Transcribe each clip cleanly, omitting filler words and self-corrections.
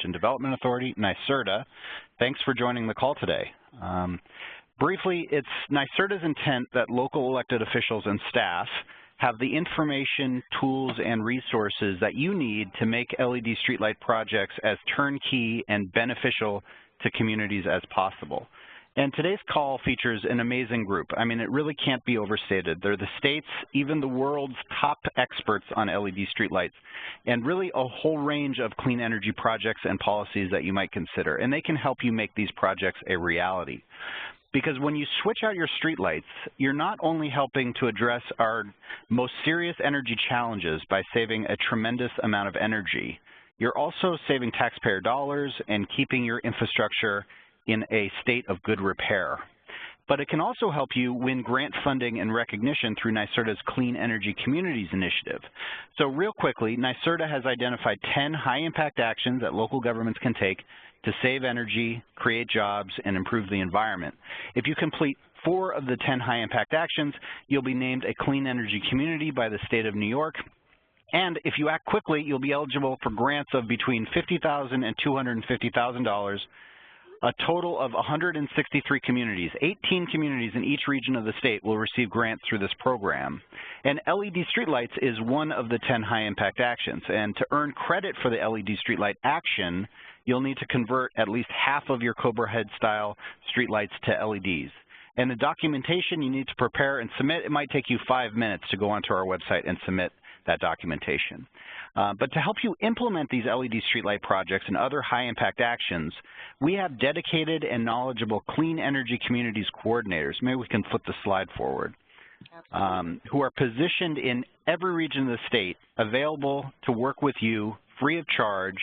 and Development Authority, NYSERDA. Thanks for joining the call today. Briefly, it's NYSERDA's intent that local elected officials and staff have the information, tools, and resources that you need to make LED streetlight projects as turnkey and beneficial to communities as possible. And today's call features an amazing group. I mean, it really can't be overstated. They're the state's, even the world's top experts on LED streetlights, and really a whole range of clean energy projects and policies that you might consider. And they can help you make these projects a reality. Because when you switch out your streetlights, you're not only helping to address our most serious energy challenges by saving a tremendous amount of energy, you're also saving taxpayer dollars and keeping your infrastructure in a state of good repair. But it can also help you win grant funding and recognition through NYSERDA's Clean Energy Communities Initiative. So real quickly, NYSERDA has identified 10 high-impact actions that local governments can take to save energy, create jobs, and improve the environment. If you complete 4 of the 10 high-impact actions, you'll be named a clean energy community by the state of New York. And if you act quickly, you'll be eligible for grants of between $50,000 and $250,000. A total of 163 communities, 18 communities in each region of the state will receive grants through this program. And LED streetlights is one of the 10 high-impact actions. And to earn credit for the LED streetlight action, you'll need to convert at least half of your Cobra Head-style streetlights to LEDs. And the documentation you need to prepare and submit, it might take you 5 minutes to go onto our website and submit that documentation. But to help you implement these LED streetlight projects and other high-impact actions, we have dedicated and knowledgeable clean energy communities coordinators. Maybe we can flip the slide forward. Who are positioned in every region of the state, available to work with you free of charge.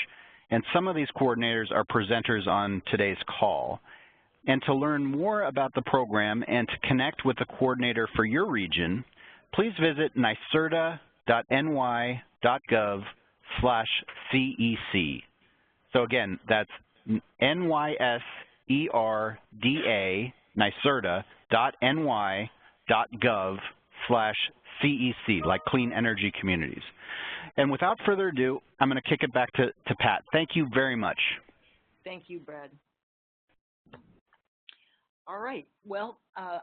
And some of these coordinators are presenters on today's call. And to learn more about the program and to connect with the coordinator for your region, please visit nyserda.ny.gov/CEC. So again, that's NYSERDA, nyserda.ny.gov/CEC, like Clean Energy Communities. And without further ado, I'm going to kick it back to Pat. Thank you very much. Thank you, Brad. All right. Well, I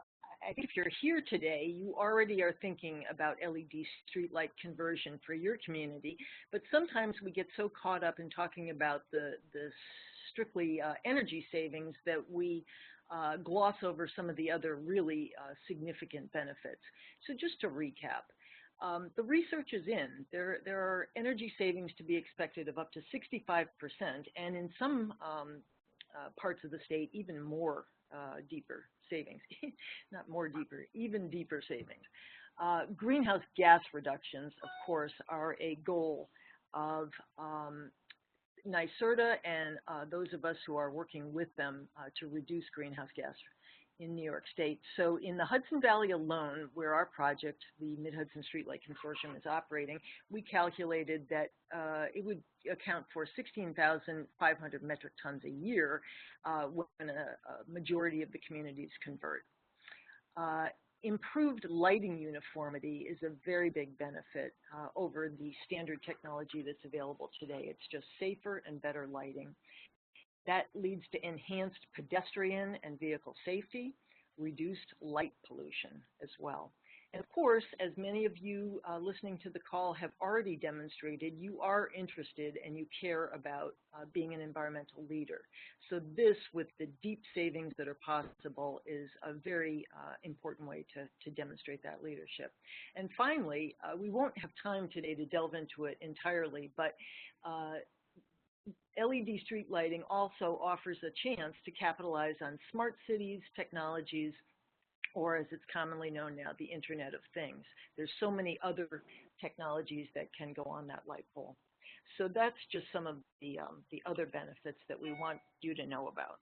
think if you're here today, you already are thinking about LED streetlight conversion for your community. But sometimes we get so caught up in talking about the strictly energy savings that we gloss over some of the other really significant benefits. So just to recap. The research is in. There are energy savings to be expected of up to 65%, and in some parts of the state, even more deeper savings. Not more deeper, even deeper savings. Greenhouse gas reductions, of course, are a goal of NYSERDA and those of us who are working with them to reduce greenhouse gas in New York State. So in the Hudson Valley alone, where our project, the Mid-Hudson Streetlight Consortium, is operating, we calculated that it would account for 16,500 metric tons a year when a majority of the communities convert. Improved lighting uniformity is a very big benefit over the standard technology that's available today. It's just safer and better lighting. That leads to enhanced pedestrian and vehicle safety, reduced light pollution as well. And of course, as many of you listening to the call have already demonstrated, you are interested and you care about being an environmental leader. So this, with the deep savings that are possible, is a very important way to demonstrate that leadership. And finally, we won't have time today to delve into it entirely, but LED street lighting also offers a chance to capitalize on smart cities, technologies, or as it's commonly known now, the Internet of Things. There's so many other technologies that can go on that light pole. So that's just some of the other benefits that we want you to know about.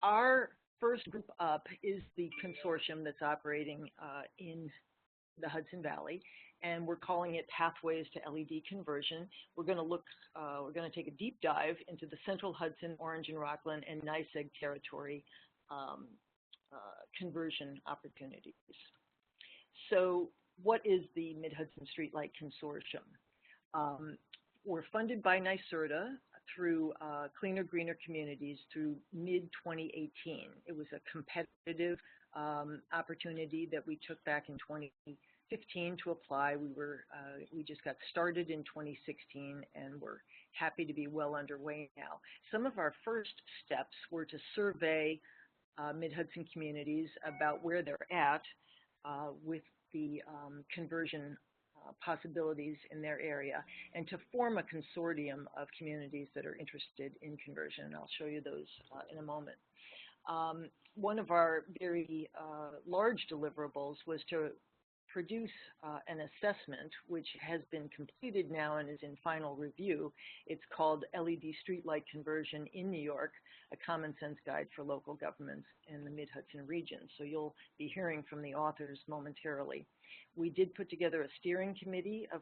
Our first group up is the consortium that's operating in the Hudson Valley, and we're calling it Pathways to LED Conversion. We're going to take a deep dive into the Central Hudson, Orange and Rockland, and NYSEG territory conversion opportunities. So what is the Mid-Hudson Streetlight Consortium? were funded by NYSERDA through Cleaner, Greener Communities through mid-2018. It was a competitive opportunity that we took back in 2015 to apply. We just got started in 2016, and we're happy to be well underway now. Some of our first steps were to survey Mid-Hudson communities about where they're at with the conversion possibilities in their area, and to form a consortium of communities that are interested in conversion. And I'll show you those in a moment. One of our very large deliverables was to produce an assessment, which has been completed now and is in final review. It's called LED Streetlight Conversion in New York, a common sense guide for local governments in the Mid-Hudson region. So you'll be hearing from the authors momentarily. We did put together a steering committee of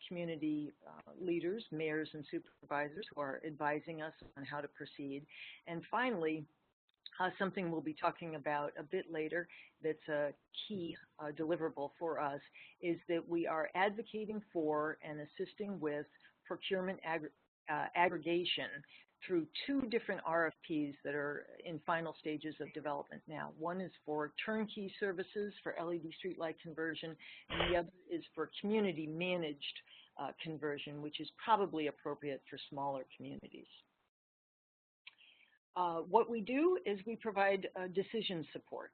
community leaders, mayors and supervisors who are advising us on how to proceed. And finally, something we'll be talking about a bit later that's a key deliverable for us is that we are advocating for and assisting with procurement aggregation through 2 different RFPs that are in final stages of development now. One is for turnkey services for LED streetlight conversion, and the other is for community managed conversion, which is probably appropriate for smaller communities. What we do is we provide decision support.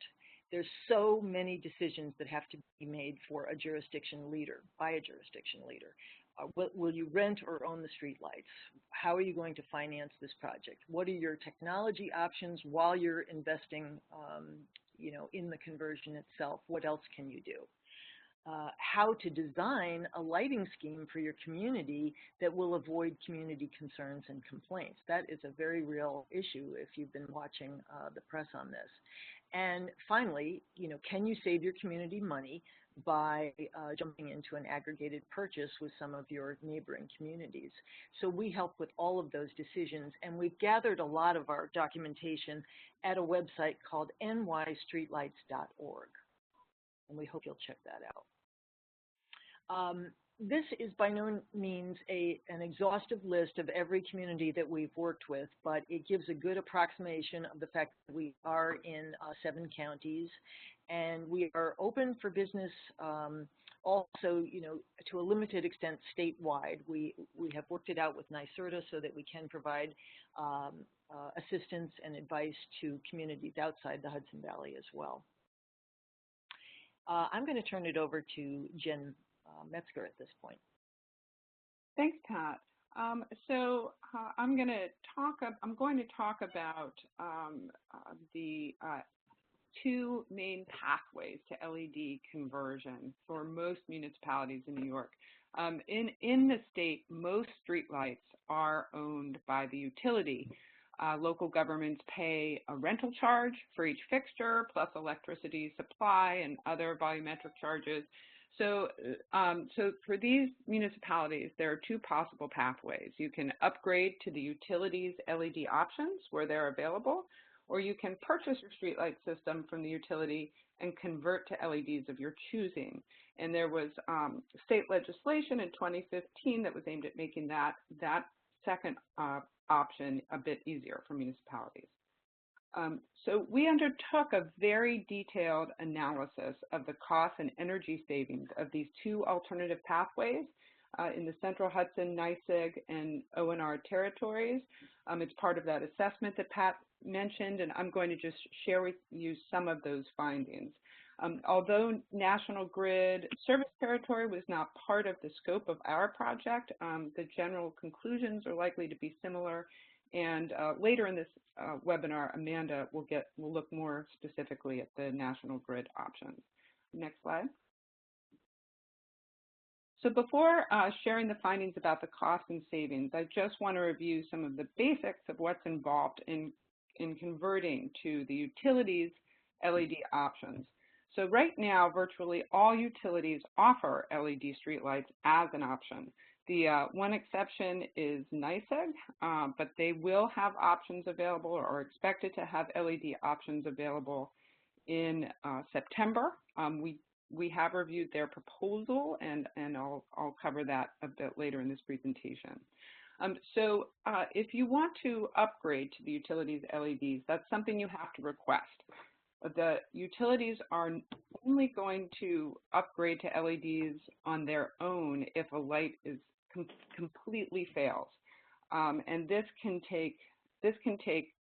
There's so many decisions that have to be made for a jurisdiction leader, by a jurisdiction leader. Will you rent or own the streetlights? How are you going to finance this project? What are your technology options while you're investing in the conversion itself? What else can you do? How to design a lighting scheme for your community that will avoid community concerns and complaints. That is a very real issue if you've been watching the press on this. And finally, can you save your community money by jumping into an aggregated purchase with some of your neighboring communities? So we help with all of those decisions, and we've gathered a lot of our documentation at a website called nystreetlights.org. And we hope you'll check that out. This is by no means an exhaustive list of every community that we've worked with, but it gives a good approximation of the fact that we are in 7 counties, and we are open for business also, to a limited extent statewide. We have worked it out with NYSERDA so that we can provide assistance and advice to communities outside the Hudson Valley as well. I'm going to turn it over to Jen Metzger at this point. Thanks, Pat. So I'm going to talk about the 2 main pathways to LED conversion for most municipalities in New York. In the state, most streetlights are owned by the utility. Local governments pay a rental charge for each fixture, plus electricity supply and other volumetric charges. So for these municipalities, there are 2 possible pathways. You can upgrade to the utilities LED options where they're available, or you can purchase your streetlight system from the utility and convert to LEDs of your choosing. And there was state legislation in 2015 that was aimed at making that second option a bit easier for municipalities. So we undertook a very detailed analysis of the cost and energy savings of these 2 alternative pathways in the Central Hudson, NYSEG, and ONR territories. It's part of that assessment that Pat mentioned, and I'm going to just share with you some of those findings. Although National Grid service territory was not part of the scope of our project, the general conclusions are likely to be similar. And later in this webinar, Amanda will look more specifically at the National Grid options. Next slide. So before sharing the findings about the cost and savings, I just want to review some of the basics of what's involved in converting to the utilities LED options. So right now, virtually all utilities offer LED streetlights as an option. The one exception is NYSEG, but they will have options available or are expected to have LED options available in September. we have reviewed their proposal, and I'll cover that a bit later in this presentation. So if you want to upgrade to the utilities LEDs, that's something you have to request. The utilities are only going to upgrade to LEDs on their own if a light is completely fails. And this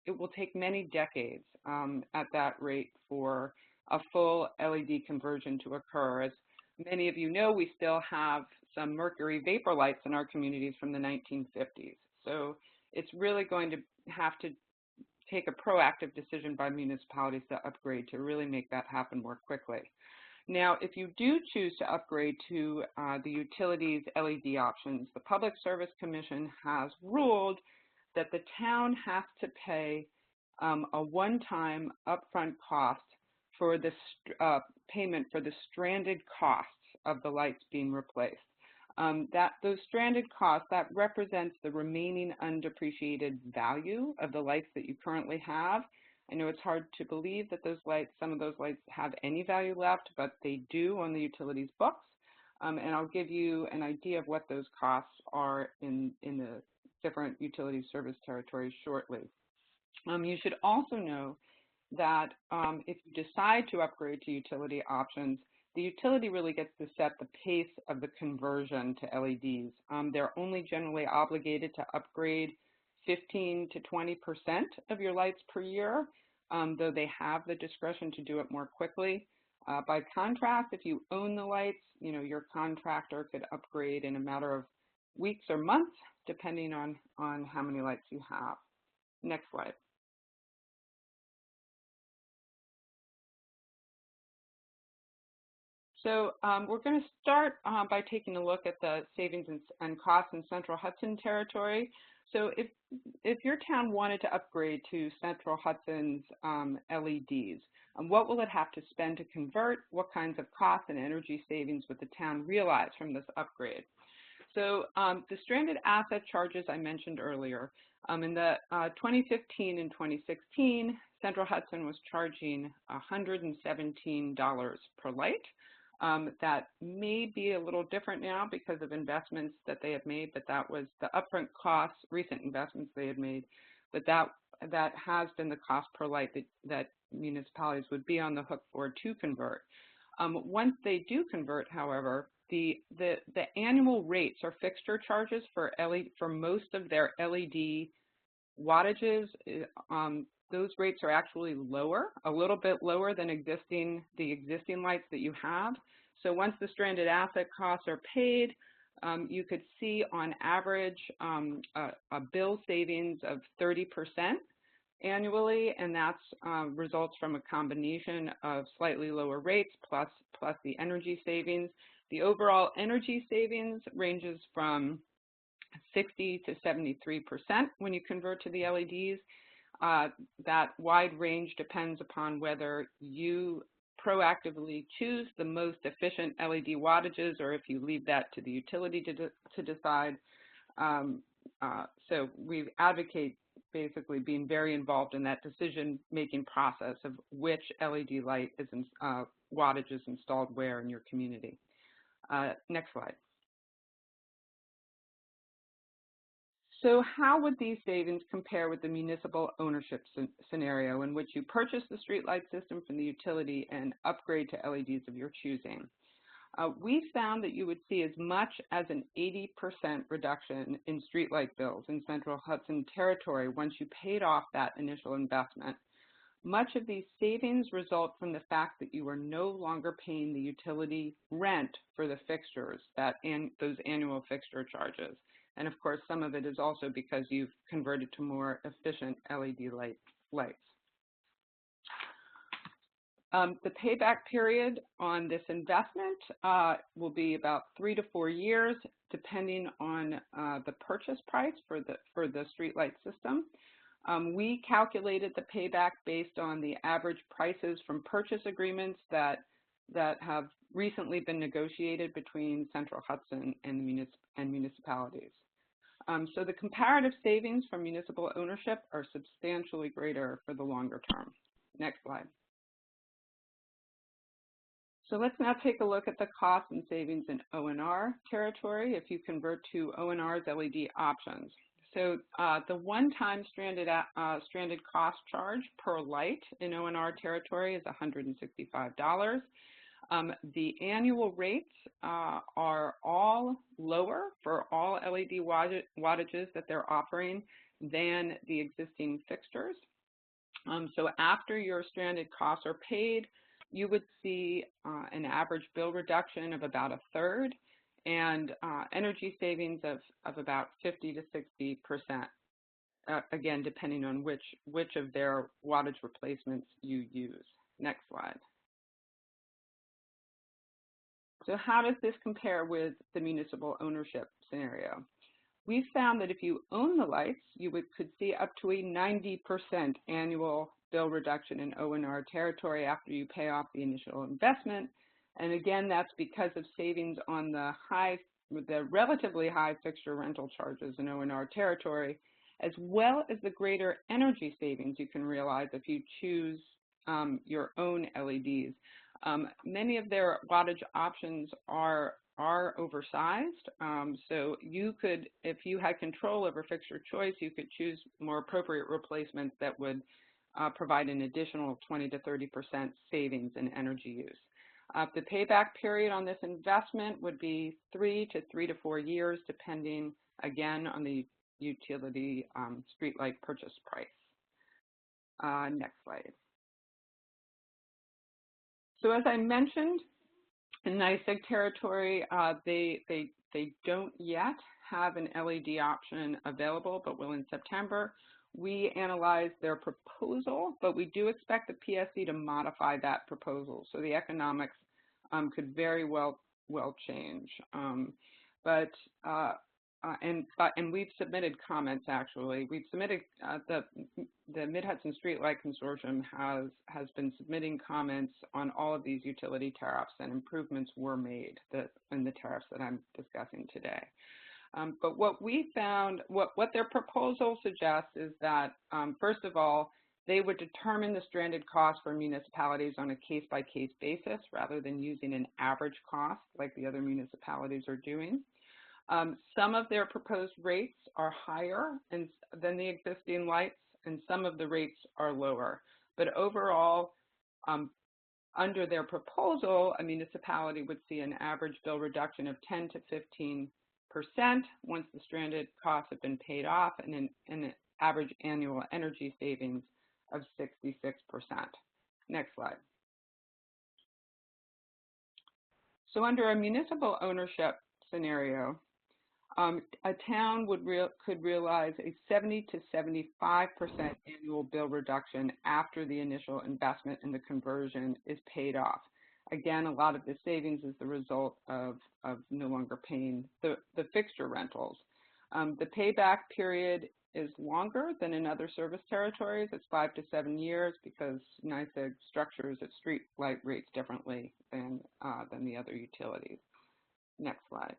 will take many decades at that rate for a full LED conversion to occur. As many of you know, we still have some mercury vapor lights in our communities from the 1950s. So it's really going to have to take a proactive decision by municipalities to upgrade to really make that happen more quickly. Now, if you do choose to upgrade to the utilities LED options, the Public Service Commission has ruled that the town has to pay a one-time upfront cost for the payment for the stranded costs of the lights being replaced. Those stranded costs, that represents the remaining undepreciated value of the lights that you currently have. I know it's hard to believe that those lights, some of those lights have any value left, but they do on the utilities books. And I'll give you an idea of what those costs are in the different utility service territories shortly. You should also know that if you decide to upgrade to utility options, the utility really gets to set the pace of the conversion to LEDs. They're only generally obligated to upgrade 15 to 20% of your lights per year, though they have the discretion to do it more quickly. By contrast, if you own the lights, your contractor could upgrade in a matter of weeks or months, depending on how many lights you have. Next slide. So we're going to start by taking a look at the savings and costs in Central Hudson territory. So if your town wanted to upgrade to Central Hudson's LEDs, what will it have to spend to convert? What kinds of costs and energy savings would the town realize from this upgrade? So the stranded asset charges I mentioned earlier, in the 2015 and 2016, Central Hudson was charging $117 per light. That may be a little different now because of investments that they have made, but that was the upfront costs, recent investments they had made, but that has been the cost per light that municipalities would be on the hook for to convert. Once they do convert, however, the annual rates or fixture charges for most of their LED wattages, those rates are actually lower, a little bit lower than the existing lights that you have. So once the stranded asset costs are paid, you could see on average a bill savings of 30% annually, and that's results from a combination of slightly lower rates plus the energy savings. The overall energy savings ranges from 60 to 73% when you convert to the LEDs. That wide range depends upon whether you proactively choose the most efficient LED wattages or if you leave that to the utility to decide. So we advocate basically being very involved in that decision-making process of which LED light is wattage is installed where in your community. Next slide. So how would these savings compare with the municipal ownership scenario in which you purchase the streetlight system from the utility and upgrade to LEDs of your choosing? We found that you would see as much as an 80% reduction in streetlight bills in Central Hudson territory once you paid off that initial investment. Much of these savings result from the fact that you are no longer paying the utility rent for the fixtures, those annual fixture charges. And of course, some of it is also because you've converted to more efficient LED lights. The payback period on this investment will be about 3 to 4 years, depending on the purchase price for the streetlight system. We calculated the payback based on the average prices from purchase agreements that have recently been negotiated between Central Hudson and municipalities. So the comparative savings from municipal ownership are substantially greater for the longer term. Next slide. So let's now take a look at the cost and savings in O&R territory if you convert to O&R's LED options. So the one-time stranded cost charge per light in O&R territory is $165. The annual rates are all lower for all LED wattages that they're offering than the existing fixtures. So after your stranded costs are paid, you would see an average bill reduction of about a third and energy savings of about 50 to 60%, again, depending on which of their wattage replacements you use. Next slide. So how does this compare with the municipal ownership scenario? We found that if you own the lights, you could see up to a 90% annual bill reduction in O&R territory after you pay off the initial investment. And again, that's because of savings on the relatively high fixture rental charges in O&R territory, as well as the greater energy savings you can realize if you choose your own LEDs. Many of their wattage options are oversized, so you could, if you had control over fixture choice, you could choose more appropriate replacements that would provide an additional 20 to 30% savings in energy use. The payback period on this investment would be 3 to 4 years, depending, again, on the utility streetlight purchase price. Next slide. So as I mentioned, in NYSEG territory, they don't yet have an LED option available, but will in September. We analyzed their proposal, but we do expect the PSC to modify that proposal. So the economics could very well change. And we've submitted comments, actually. We've submitted, the Mid-Hudson Streetlight Consortium has been submitting comments on all of these utility tariffs, and improvements were made in the tariffs that I'm discussing today. But what we found, what their proposal suggests is that, first of all, they would determine the stranded cost for municipalities on a case-by-case basis rather than using an average cost like the other municipalities are doing. Some of their proposed rates are higher than the existing lights, and some of the rates are lower. But overall, under their proposal, a municipality would see an average bill reduction of 10 to 15% once the stranded costs have been paid off, and an average annual energy savings of 66%. Next slide. So under a municipal ownership scenario, a town could realize a 70 to 75% annual bill reduction after the initial investment in the conversion is paid off. Again, a lot of the savings is the result of no longer paying the fixture rentals. The payback period is longer than in other service territories. It's 5 to 7 years because NYSEG structures its street light rates differently than the other utilities. Next slide.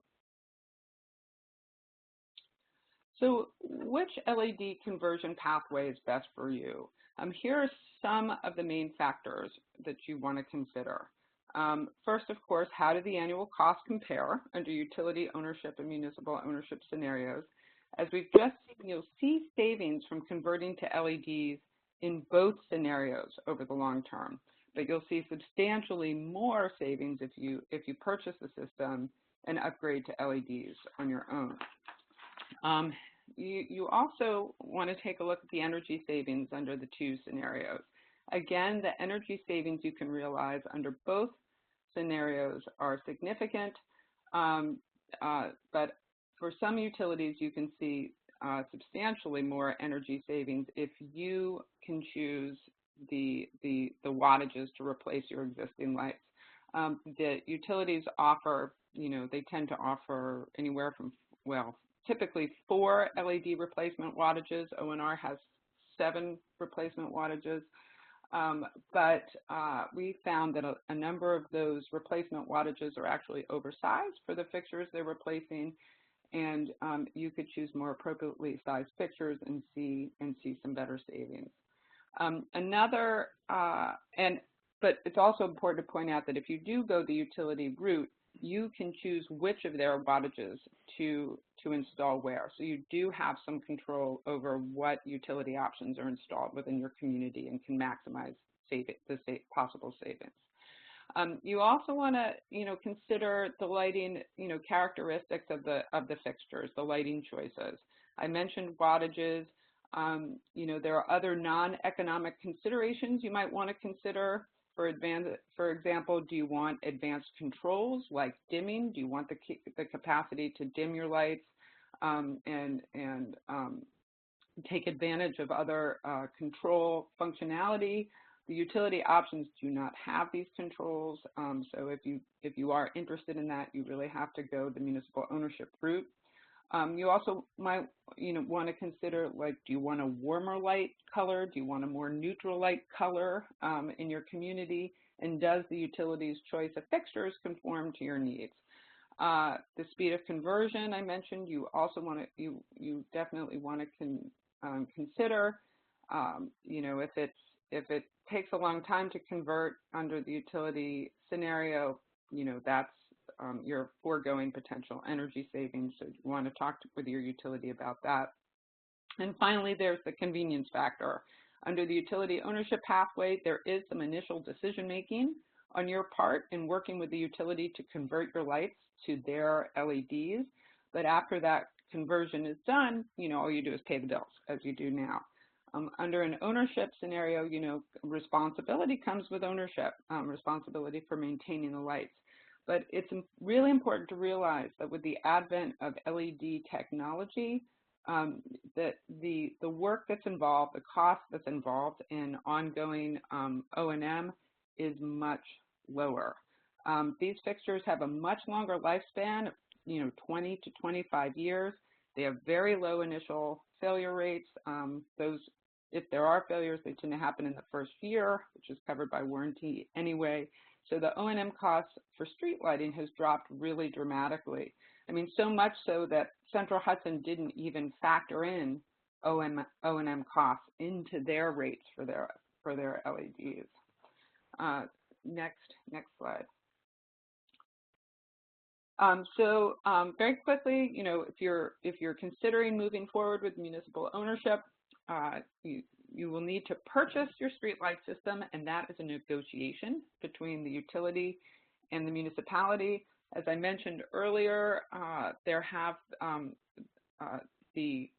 So which LED conversion pathway is best for you? Here are some of the main factors that you want to consider. First, of course, how do the annual costs compare under utility ownership and municipal ownership scenarios? As we've just seen, you'll see savings from converting to LEDs in both scenarios over the long term, but you'll see substantially more savings if you purchase the system and upgrade to LEDs on your own. You also want to take a look at the energy savings under the two scenarios. Again, the energy savings you can realize under both scenarios are significant, but for some utilities you can see substantially more energy savings if you can choose the wattages to replace your existing lights. The utilities offer, they tend to offer anywhere from, typically 4 LED replacement wattages. O&R has 7 replacement wattages. But we found that a number of those replacement wattages are actually oversized for the fixtures they're replacing, and you could choose more appropriately sized fixtures and see some better savings. And but it's also important to point out that if you do go the utility route, you can choose which of their wattages to install where. So you do have some control over what utility options are installed within your community and can maximize possible savings. You also want to, consider the lighting, characteristics of the fixtures, the lighting choices. I mentioned wattages. There are other non-economic considerations you might want to consider. For example, do you want advanced controls like dimming? Do you want the capacity to dim your lights and take advantage of other control functionality? The utility options do not have these controls, so if you are interested in that, you really have to go the municipal ownership route. You also might want to consider, like, do you want a warmer light color? Do you want a more neutral light color in your community? And does the utility's choice of fixtures conform to your needs? The speed of conversion I mentioned, you also want to you definitely want to consider. If it takes a long time to convert under the utility scenario, that's you're foregoing potential energy savings, so you want to talk with your utility about that. And finally, there's the convenience factor. Under the utility ownership pathway, there is some initial decision-making on your part in working with the utility to convert your lights to their LEDs, but after that conversion is done, all you do is pay the bills, as you do now. Under an ownership scenario, responsibility comes with ownership, responsibility for maintaining the lights. But it's really important to realize that with the advent of LED technology, that the work that's involved, the cost that's involved in ongoing O&M is much lower. These fixtures have a much longer lifespan, 20 to 25 years. They have very low initial failure rates. If there are failures, they tend to happen in the first year, which is covered by warranty anyway. So the O&M costs for street lighting has dropped really dramatically. I mean, so much so that Central Hudson didn't even factor in O&M costs into their rates for their LEDs. Next slide. Very quickly, if you're considering moving forward with municipal ownership, you will need to purchase your streetlight system, and that is a negotiation between the utility and the municipality. As I mentioned earlier, the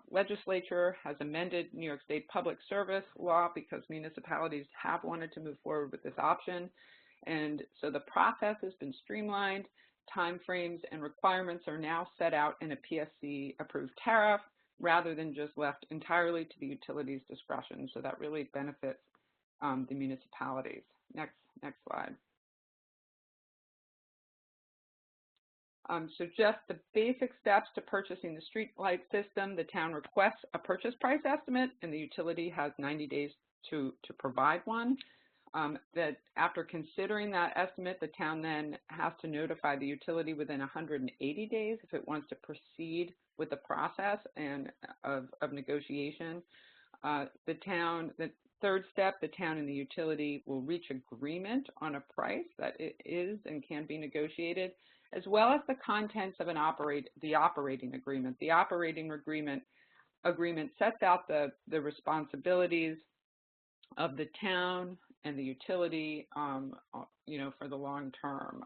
legislature has amended New York State Public Service Law because municipalities have wanted to move forward with this option. And so the process has been streamlined. Timeframes and requirements are now set out in a PSC-approved tariff, rather than just left entirely to the utility's discretion. So that really benefits the municipalities. Next slide. So just the basic steps to purchasing the street light system: the town requests a purchase price estimate, and the utility has 90 days to provide one. That after considering that estimate, the town then has to notify the utility within 180 days if it wants to proceed with the process and of negotiation. The third step, the town and the utility will reach agreement on a price that it is and can be negotiated, as well as the contents of the operating agreement. The operating agreement sets out the responsibilities of the town and the utility, for the long term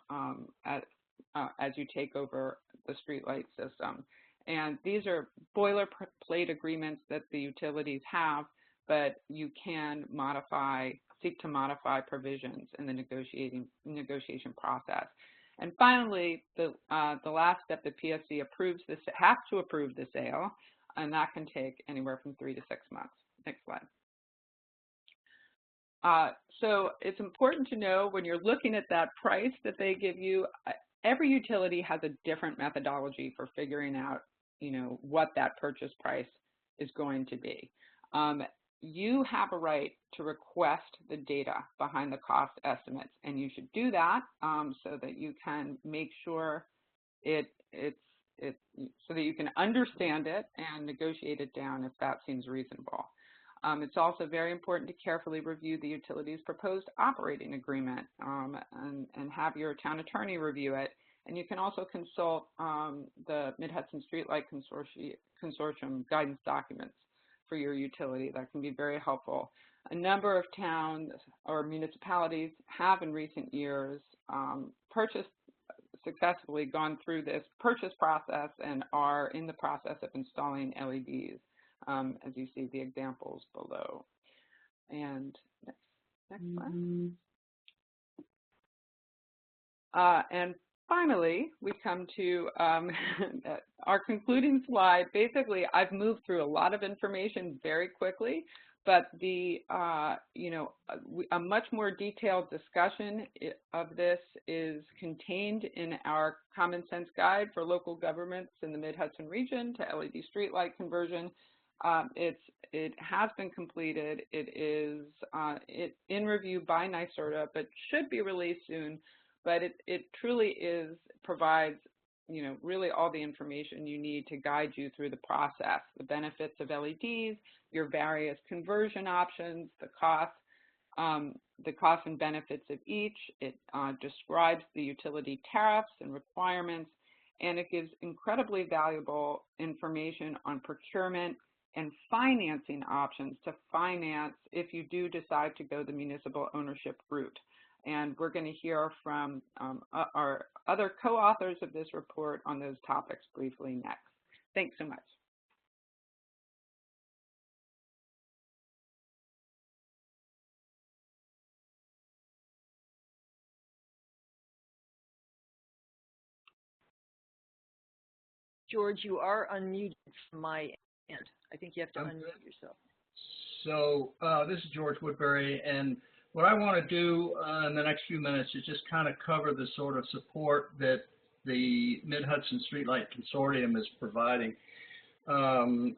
as you take over the streetlight system. And these are boilerplate agreements that the utilities have, but you can seek to modify provisions in the negotiation process. And finally, the last step, the PSC has to approve the sale, and that can take anywhere from 3 to 6 months. Next slide. So it's important to know when you're looking at that price that they give you, every utility has a different methodology for figuring out, what that purchase price is going to be. You have a right to request the data behind the cost estimates, and you should do that so that you can make sure so that you can understand it and negotiate it down if that seems reasonable. It's also very important to carefully review the utility's proposed operating agreement and have your town attorney review it. And you can also consult the Mid-Hudson Streetlight Consortium guidance documents for your utility. That can be very helpful. A number of towns or municipalities have in recent years successfully gone through this purchase process and are in the process of installing LEDs, as you see the examples below. And next slide. And finally, we come to our concluding slide. Basically, I've moved through a lot of information very quickly, but a much more detailed discussion of this is contained in our Common Sense Guide for local governments in the Mid-Hudson region to LED streetlight conversion. It has been completed. It is in review by NYSERDA, but should be released soon. But it truly provides, really all the information you need to guide you through the process, the benefits of LEDs, your various conversion options, the cost and benefits of each. It describes the utility tariffs and requirements, and it gives incredibly valuable information on procurement and financing options to finance if you do decide to go the municipal ownership route. And we're going to hear from our other co-authors of this report on those topics briefly next. Thanks so much. George, you are unmuted from my end. I think you have to unmute yourself. So this is George Woodbury, and what I want to do in the next few minutes is just kind of cover the sort of support that the Mid-Hudson Streetlight Consortium is providing. I'm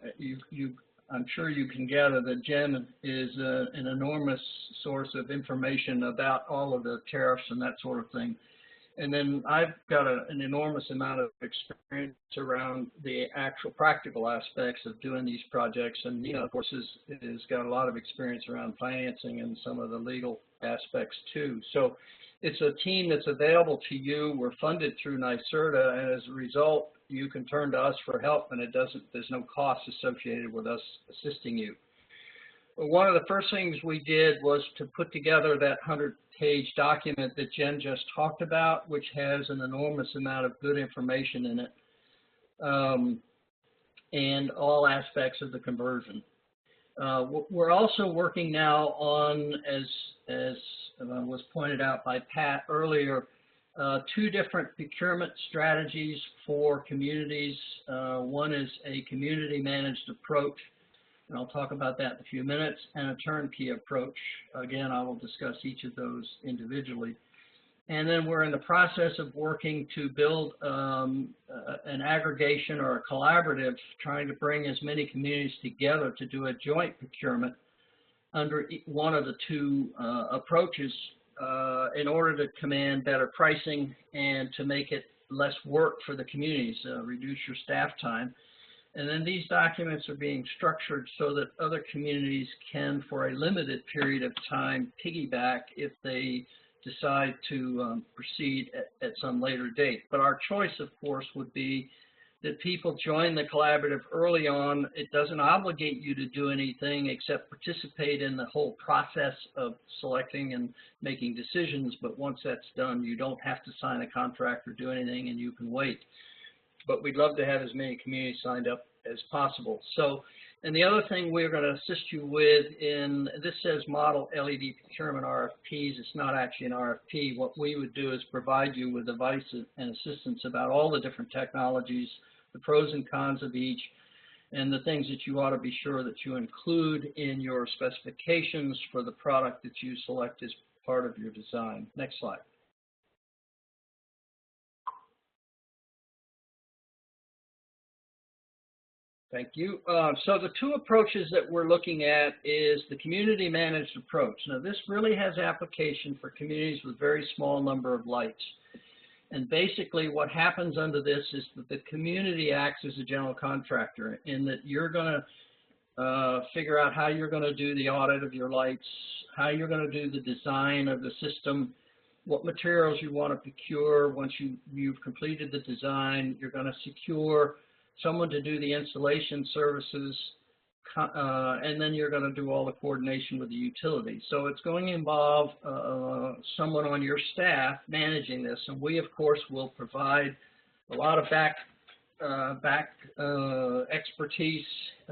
sure you can gather that Jen is an enormous source of information about all of the tariffs and that sort of thing. And then I've got an enormous amount of experience around the actual practical aspects of doing these projects. And Nina, of course, has got a lot of experience around financing and some of the legal aspects too. So it's a team that's available to you. We're funded through NYSERDA, and as a result, you can turn to us for help, and there's no cost associated with us assisting you. One of the first things we did was to put together that 100-page document that Jen just talked about, which has an enormous amount of good information in it, and all aspects of the conversion. We're also working now on, as was pointed out by Pat earlier, 2 different procurement strategies for communities. One is a community-managed approach, and I'll talk about that in a few minutes, and a turnkey approach. Again, I will discuss each of those individually. And then we're in the process of working to build an aggregation or a collaborative, trying to bring as many communities together to do a joint procurement under one of the 2 approaches in order to command better pricing and to make it less work for the communities, reduce your staff time. And then these documents are being structured so that other communities can, for a limited period of time, piggyback if they decide to proceed at some later date. But our choice, of course, would be that people join the collaborative early on. It doesn't obligate you to do anything except participate in the whole process of selecting and making decisions. But once that's done, you don't have to sign a contract or do anything, and you can wait. But we'd love to have as many communities signed up as possible. So, and the other thing we're going to assist you with this says model LED procurement RFPs. It's not actually an RFP. What we would do is provide you with advice and assistance about all the different technologies, the pros and cons of each, and the things that you ought to be sure that you include in your specifications for the product that you select as part of your design. Next slide. Thank you. So the 2 approaches that we're looking at is the community managed approach. Now this really has application for communities with very small number of lights. And basically what happens under this is that the community acts as a general contractor in that you're going figure out how you're going to do the audit of your lights, how you're going to do the design of the system, what materials you want to procure. Once you've completed the design, you're going to secure someone to do the installation services, and then you're going to do all the coordination with the utility. So it's going to involve someone on your staff managing this, and we, of course, will provide a lot of back expertise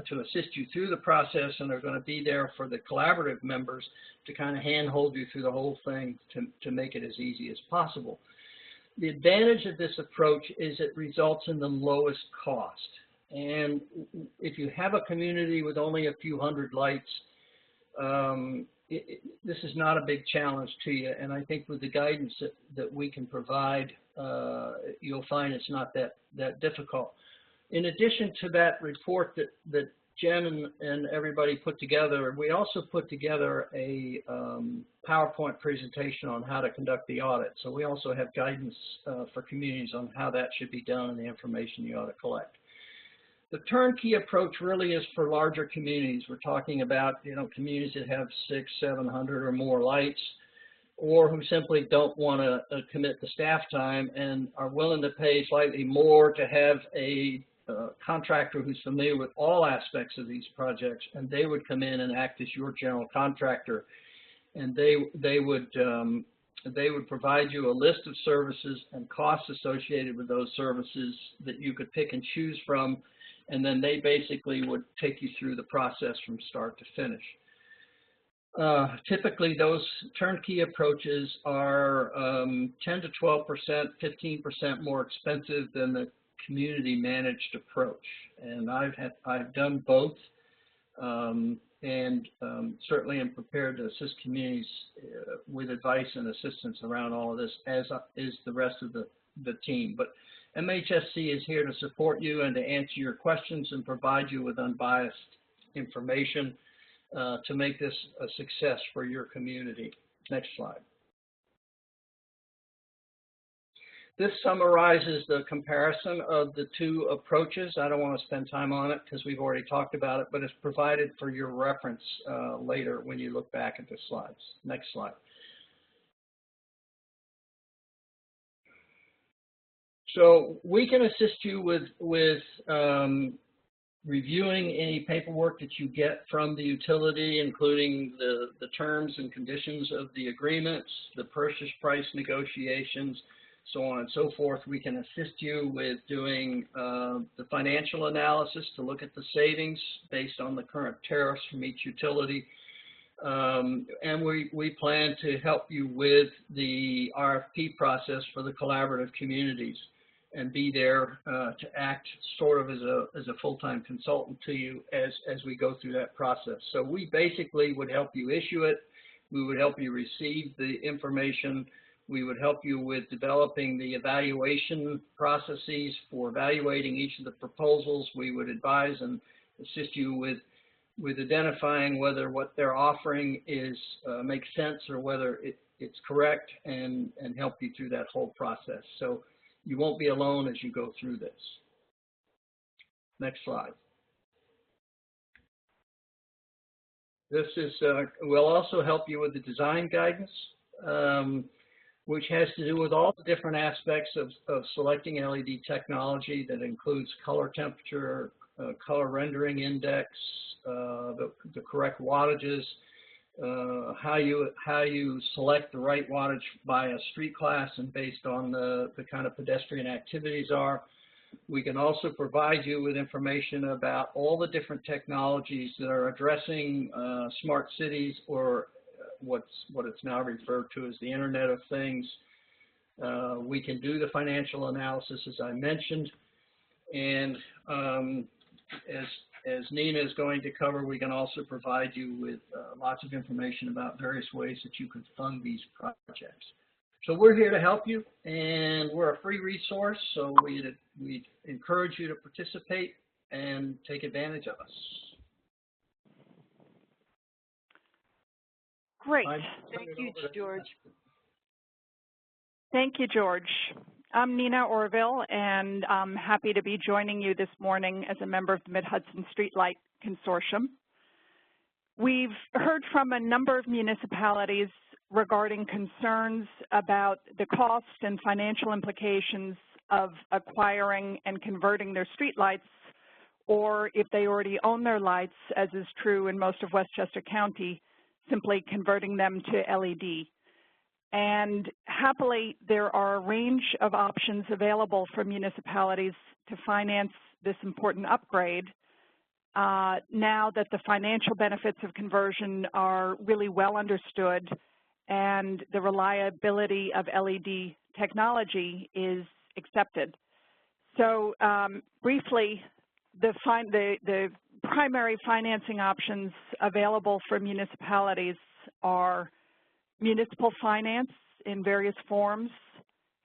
to assist you through the process, and are going to be there for the collaborative members to kind of handhold you through the whole thing to make it as easy as possible. The advantage of this approach is it results in the lowest cost. And if you have a community with only a few hundred lights, this is not a big challenge to you. And I think with the guidance that we can provide, you'll find it's not that difficult. In addition to that report that Jen and everybody put together, we also put together a PowerPoint presentation on how to conduct the audit. So we also have guidance for communities on how that should be done and the information you ought to collect. The turnkey approach really is for larger communities. We're talking about, communities that have 600, 700 or more lights, or who simply don't want to commit the staff time and are willing to pay slightly more to have a contractor who's familiar with all aspects of these projects, and they would come in and act as your general contractor, and they would provide you a list of services and costs associated with those services that you could pick and choose from, and then they basically would take you through the process from start to finish. Typically, those turnkey approaches are 10 to 12%, 15% more expensive than the community managed approach, and I've done both, and certainly am prepared to assist communities with advice and assistance around all of this, as is the rest of the team. But MHSC is here to support you and to answer your questions and provide you with unbiased information to make this a success for your community. Next slide. This summarizes the comparison of the two approaches. I don't want to spend time on it because we've already talked about it, but it's provided for your reference later when you look back at the slides. Next slide. So we can assist you with reviewing any paperwork that you get from the utility, including the terms and conditions of the agreements, the purchase price negotiations, so on and so forth. We can assist you with doing the financial analysis to look at the savings based on the current tariffs from each utility. And we plan to help you with the RFP process for the collaborative communities and be there to act sort of as a full-time consultant to you as we go through that process. So we basically would help you issue it. We would help you receive the information. We would help you with developing the evaluation processes for evaluating each of the proposals. We would advise and assist you with identifying whether what they're offering makes sense or whether it's correct, and help you through that whole process. So you won't be alone as you go through this. Next slide. This is, will also help you with the design guidance, which has to do with all the different aspects of selecting LED technology. That includes color temperature, color rendering index, the correct wattages, how you select the right wattage by a street class and based on the kind of pedestrian activities are. We can also provide you with information about all the different technologies that are addressing smart cities, or what it's now referred to as the Internet of Things. We can do the financial analysis, as I mentioned, and as Nina is going to cover, we can also provide you with lots of information about various ways that you can fund these projects. So we're here to help you, and we're a free resource, so we'd encourage you to participate and take advantage of us. Great. Thank you, George. Thank you, George. I'm Nina Orville, and I'm happy to be joining you this morning as a member of the Mid-Hudson Streetlight consortium. We've heard from a number of municipalities regarding concerns about the cost and financial implications of acquiring and converting their streetlights, or if they already own their lights, as is true in most of Westchester County, simply converting them to LED. And happily, there are a range of options available for municipalities to finance this important upgrade now that the financial benefits of conversion are really well understood and the reliability of LED technology is accepted. So briefly, the primary financing options available for municipalities are municipal finance in various forms,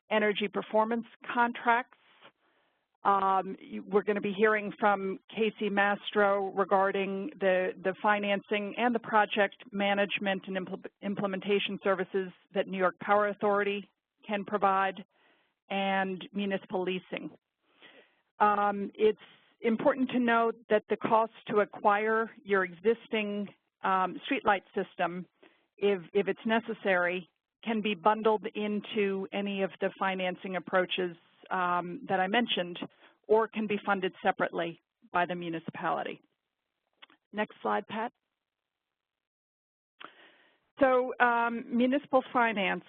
energy performance contracts. We're going to be hearing from Casey Mastro regarding the financing and the project management and implementation services that New York Power Authority can provide, and municipal leasing. It's important to note that the cost to acquire your existing streetlight system, if it's necessary, can be bundled into any of the financing approaches that I mentioned, or can be funded separately by the municipality. Next slide, Pat. So municipal finance,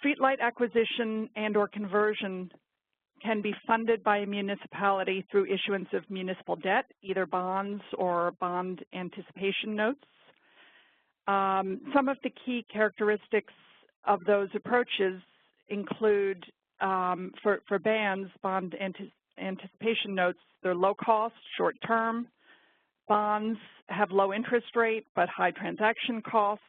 streetlight acquisition and or conversion can be funded by a municipality through issuance of municipal debt, either bonds or bond anticipation notes. Some of the key characteristics of those approaches include, for bond anticipation notes, they're low cost, short term. Bonds have low interest rate but high transaction costs.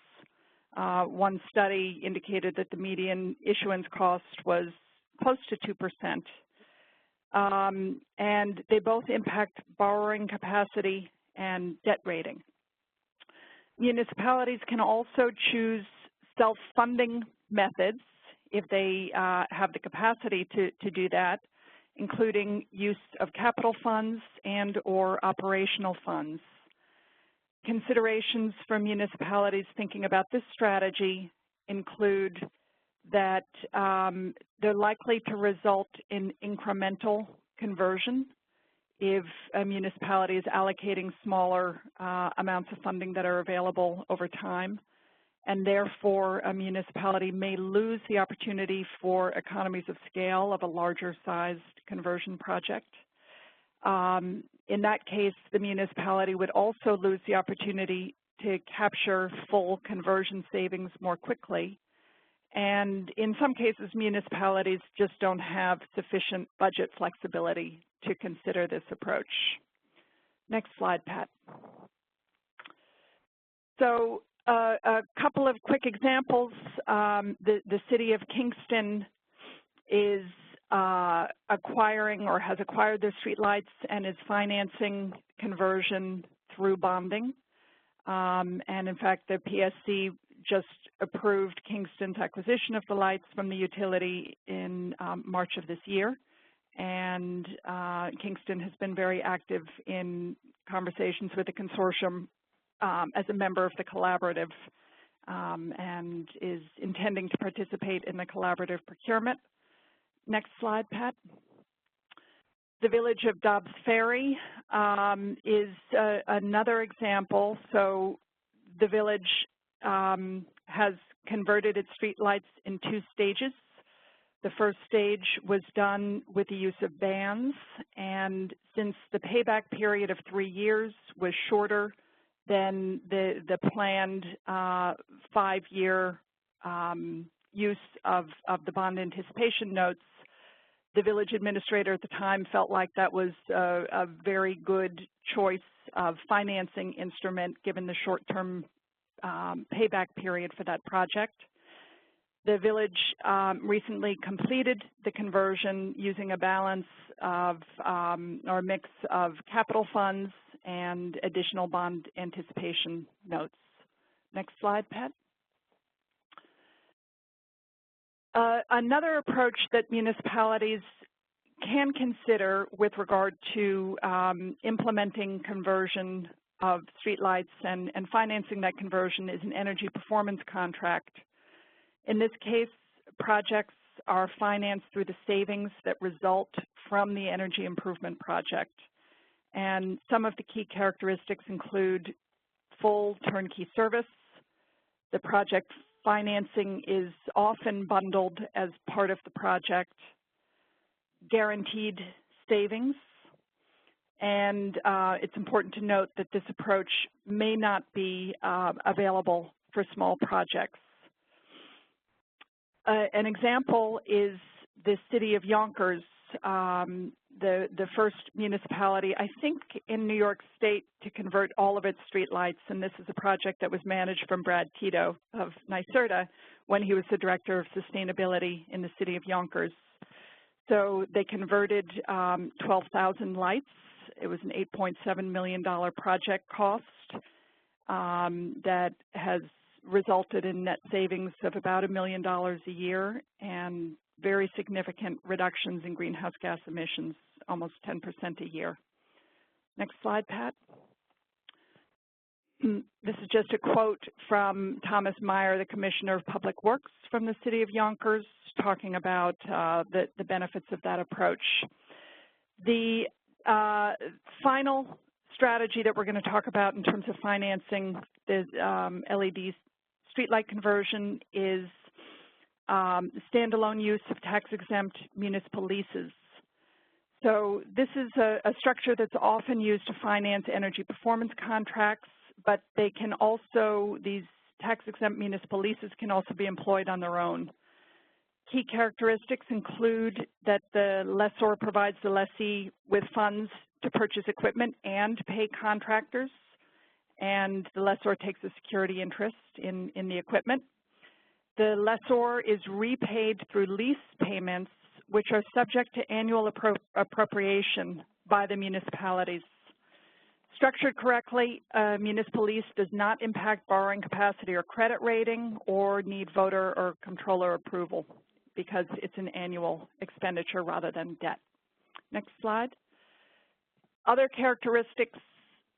One study indicated that the median issuance cost was close to 2%. And they both impact borrowing capacity and debt rating. Municipalities can also choose self-funding methods if they have the capacity to do that, including use of capital funds and or operational funds. Considerations for municipalities thinking about this strategy include that they're likely to result in incremental conversion if a municipality is allocating smaller amounts of funding that are available over time, and therefore a municipality may lose the opportunity for economies of scale of a larger sized conversion project. In that case, the municipality would also lose the opportunity to capture full conversion savings more quickly. And in some cases, municipalities just don't have sufficient budget flexibility to consider this approach. Next slide, Pat. So a couple of quick examples. The city of Kingston is acquiring or has acquired their streetlights and is financing conversion through bonding. And in fact, the PSC just approved Kingston's acquisition of the lights from the utility in March of this year. And Kingston has been very active in conversations with the consortium as a member of the collaborative and is intending to participate in the collaborative procurement. Next slide, Pat. The village of Dobbs Ferry is another example. So the village has converted its streetlights in 2 stages. The first stage was done with the use of bands, and since the payback period of 3 years was shorter than the planned 5-year use of the bond anticipation notes, the village administrator at the time felt like that was a very good choice of financing instrument given the short-term payback period for that project. The village recently completed the conversion using a balance of or a mix of capital funds and additional bond anticipation notes. Next slide, Pat. Another approach that municipalities can consider with regard to implementing conversion of streetlights and financing that conversion is an energy performance contract. In this case, projects are financed through the savings that result from the energy improvement project. And some of the key characteristics include full turnkey service. The project financing is often bundled as part of the project, guaranteed savings, and it's important to note that this approach may not be available for small projects. An example is the city of Yonkers, the first municipality, I think, in New York State to convert all of its streetlights, and this is a project that was managed from Brad Tito of NYSERDA when he was the Director of Sustainability in the city of Yonkers. So they converted 12,000 lights. It was an $8.7 million project cost that has resulted in net savings of about $1 million a year and very significant reductions in greenhouse gas emissions, almost 10% a year. Next slide, Pat. This is just a quote from Thomas Meyer, the Commissioner of Public Works from the city of Yonkers, talking about the benefits of that approach. The final strategy that we're going to talk about in terms of financing the LED streetlight conversion is standalone use of tax-exempt municipal leases. So this is a structure that's often used to finance energy performance contracts, but they can also, these tax-exempt municipal leases can also be employed on their own. Key characteristics include that the lessor provides the lessee with funds to purchase equipment and pay contractors, and the lessor takes a security interest in the equipment. The lessor is repaid through lease payments, which are subject to annual appropriation by the municipalities. Structured correctly, a municipal lease does not impact borrowing capacity or credit rating or need voter or controller approval because it's an annual expenditure rather than debt. Next slide. Other characteristics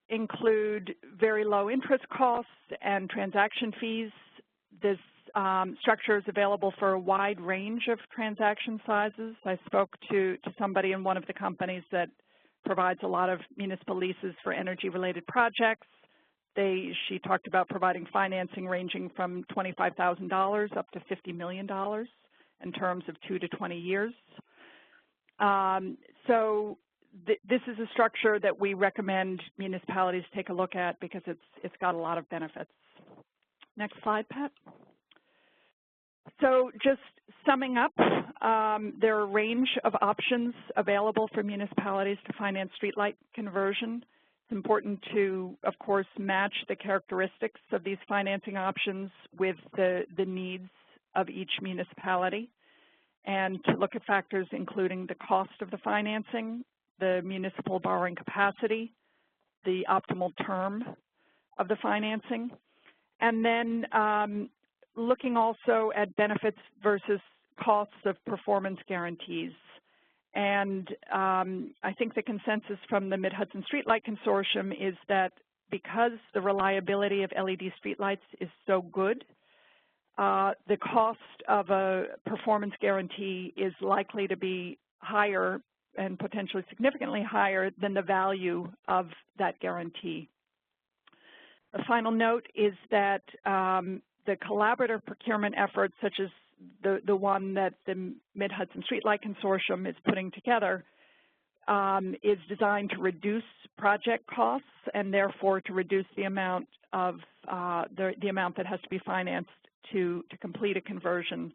include very low interest costs and transaction fees. This structure is available for a wide range of transaction sizes. I spoke to somebody in one of the companies that provides a lot of municipal leases for energy-related projects. She talked about providing financing ranging from $25,000 up to $50 million in terms of 2 to 20 years. This is a structure that we recommend municipalities take a look at because it's got a lot of benefits. Next slide, Pat. So just summing up, there are a range of options available for municipalities to finance streetlight conversion. It's important to, of course, match the characteristics of these financing options with the needs of each municipality, and to look at factors including the cost of the financing, the municipal borrowing capacity, the optimal term of the financing, and then looking also at benefits versus costs of performance guarantees. And I think the consensus from the Mid-Hudson Streetlight Consortium is that because the reliability of LED streetlights is so good, the cost of a performance guarantee is likely to be higher and potentially significantly higher than the value of that guarantee. The final note is that the collaborative procurement efforts, such as the one that the Mid-Hudson Streetlight Consortium is putting together, is designed to reduce project costs and therefore to reduce the amount of the amount that has to be financed to complete a conversion,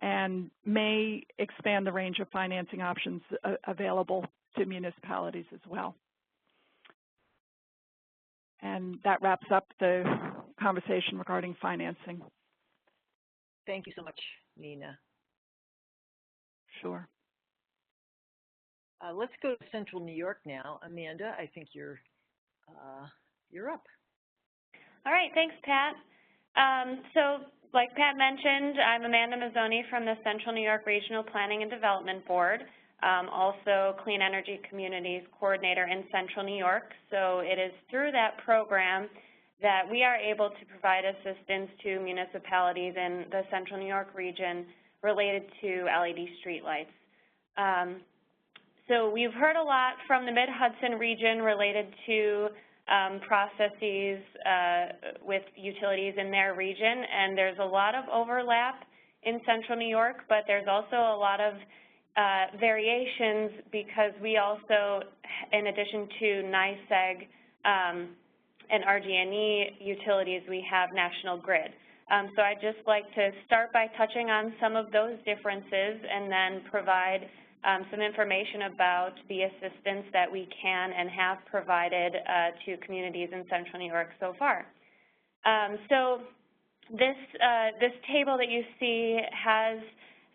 and may expand the range of financing options available to municipalities as well. And that wraps up the conversation regarding financing. Thank you so much, Nina. Sure. Let's go to Central New York now. Amanda, I think you're up. All right, thanks, Pat. So, like Pat mentioned, I'm Amanda Mazzoni from the Central New York Regional Planning and Development Board. also Clean Energy Communities Coordinator in Central New York. So it is through that program that we are able to provide assistance to municipalities in the Central New York region related to LED streetlights. So we've heard a lot from the Mid-Hudson region related to processes with utilities in their region, and there's a lot of overlap in Central New York, but there's also a lot of variations because we also, in addition to NYSEG and RG&E utilities, we have National Grid. So I'd just like to start by touching on some of those differences and then provide some information about the assistance that we can and have provided to communities in Central New York so far. So this table that you see has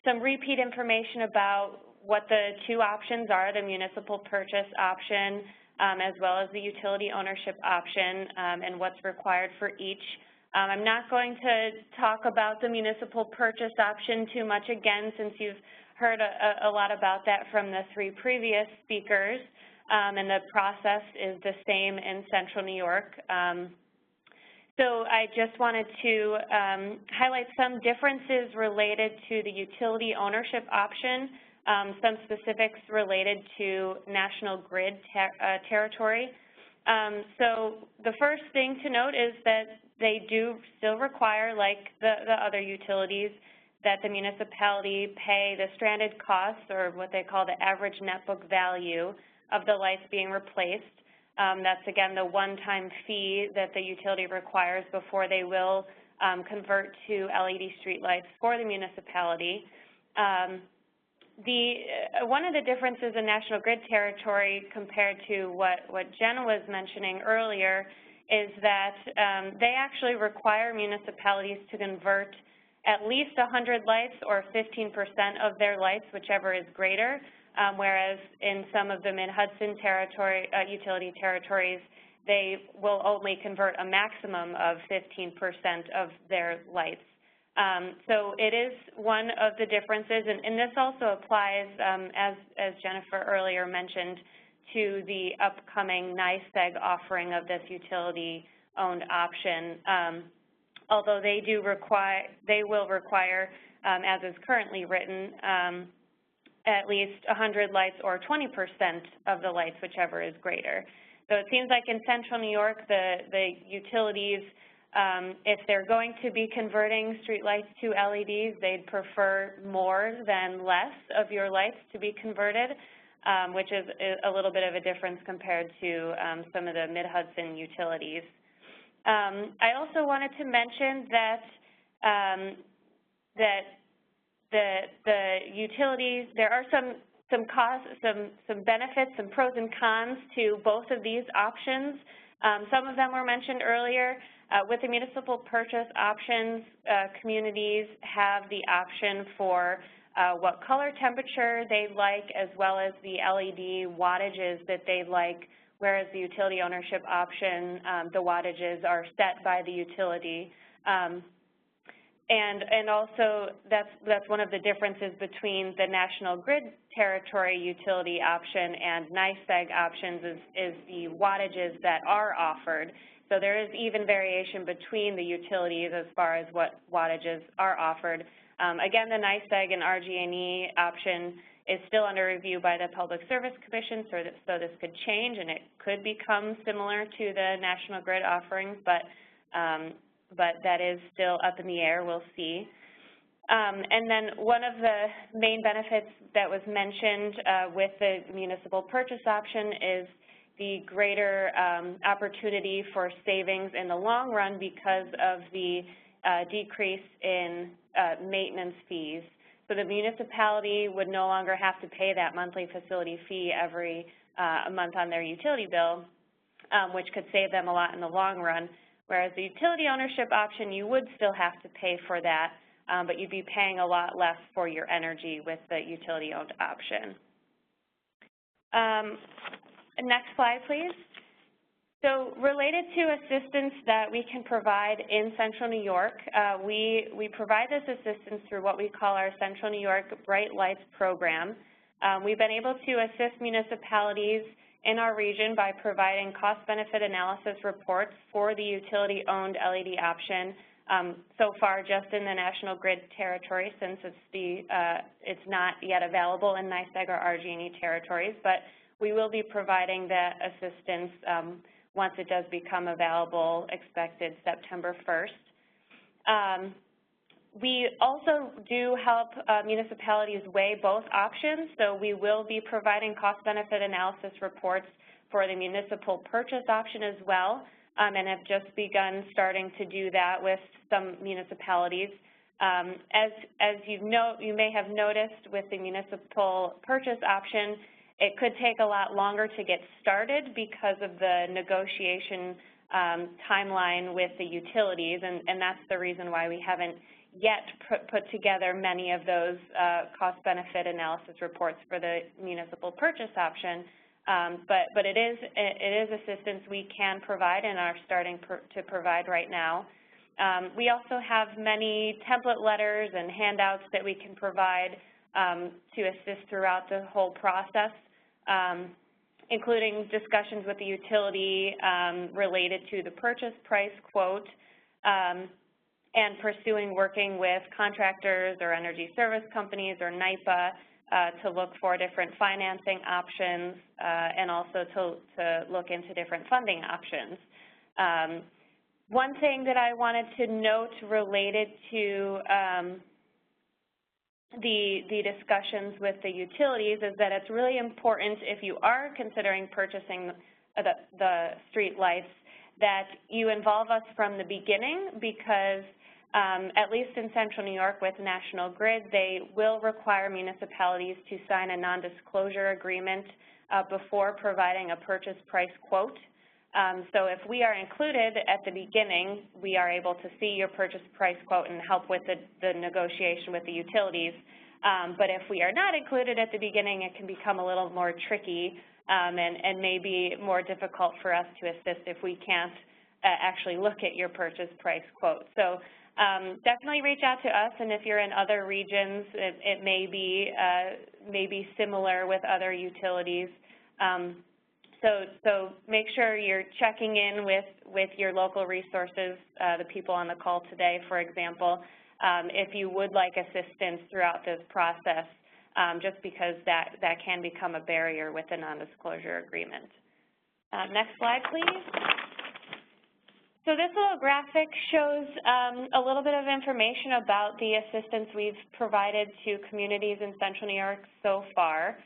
some repeat information about what the two options are, the municipal purchase option as well as the utility ownership option and what's required for each. I'm not going to talk about the municipal purchase option too much again, since you've heard a lot about that from the three previous speakers, and the process is the same in Central New York. So I just wanted to highlight some differences related to the utility ownership option, some specifics related to National Grid territory. So the first thing to note is that they do still require, like the other utilities, that the municipality pay the stranded costs, or what they call the average net book value of the lights being replaced. That's, again, the one-time fee that the utility requires before they will convert to LED streetlights for the municipality. One of the differences in National Grid territory compared to what Jen was mentioning earlier is that they actually require municipalities to convert at least 100 lights or 15% of their lights, whichever is greater, whereas in some of the Mid-Hudson territory, utility territories, they will only convert a maximum of 15% of their lights. So it is one of the differences, and this also applies, as Jennifer earlier mentioned, to the upcoming NYSEG offering of this utility-owned option. Although they will require, as is currently written, at least 100 lights or 20% of the lights, whichever is greater. So it seems like in Central New York, the utilities, if they're going to be converting streetlights to LEDs, they'd prefer more than less of your lights to be converted, which is a little bit of a difference compared to some of the Mid-Hudson utilities. I also wanted to mention that the utilities, there are some costs, some benefits, some pros and cons to both of these options. Some of them were mentioned earlier. With the municipal purchase options, communities have the option for what color temperature they like, as well as the LED wattages that they like, whereas the utility ownership option, the wattages are set by the utility. And also that's one of the differences between the National Grid territory utility option and NYSEG options is the wattages that are offered. So there is even variation between the utilities as far as what wattages are offered. Again, the NYSEG and RG&E option is still under review by the Public Service Commission, so this could change and it could become similar to the National Grid offerings, but that is still up in the air. We'll see. And then one of the main benefits that was mentioned with the municipal purchase option is the greater opportunity for savings in the long run because of the decrease in maintenance fees. So the municipality would no longer have to pay that monthly facility fee every month on their utility bill, which could save them a lot in the long run. Whereas the utility ownership option, you would still have to pay for that, but you'd be paying a lot less for your energy with the utility-owned option. Next slide, please. So related to assistance that we can provide in Central New York, we provide this assistance through what we call our Central New York Bright Lights program. We've been able to assist municipalities in our region by providing cost-benefit analysis reports for the utility-owned LED option so far just in the National Grid territory, since it's not yet available in NYSEG or RG&E territories, but we will be providing that assistance once it does become available, expected September 1st. We also do help municipalities weigh both options, so we will be providing cost-benefit analysis reports for the municipal purchase option as well, and have just begun starting to do that with some municipalities. As you may have noticed with the municipal purchase option, it could take a lot longer to get started because of the negotiation timeline with the utilities, and that's the reason why we haven't yet put together many of those cost-benefit analysis reports for the municipal purchase option. But it is assistance we can provide and are starting to provide right now. We also have many template letters and handouts that we can provide to assist throughout the whole process, including discussions with the utility related to the purchase price quote, and pursuing working with contractors or energy service companies or NYPA to look for different financing options and also to look into different funding options. One thing that I wanted to note related to the discussions with the utilities is that it's really important, if you are considering purchasing the street lights, that you involve us from the beginning, because at least in Central New York with National Grid, they will require municipalities to sign a non-disclosure agreement before providing a purchase price quote. So if we are included at the beginning, we are able to see your purchase price quote and help with the negotiation with the utilities. But if we are not included at the beginning, it can become a little more tricky and maybe more difficult for us to assist if we can't actually look at your purchase price quote. So definitely reach out to us, and if you're in other regions, it may be similar with other utilities. So make sure you're checking in with your local resources, the people on the call today, for example, if you would like assistance throughout this process, just because that can become a barrier with a non-disclosure agreement. Next slide, please. So this little graphic shows a little bit of information about the assistance we've provided to communities in Central New York so far.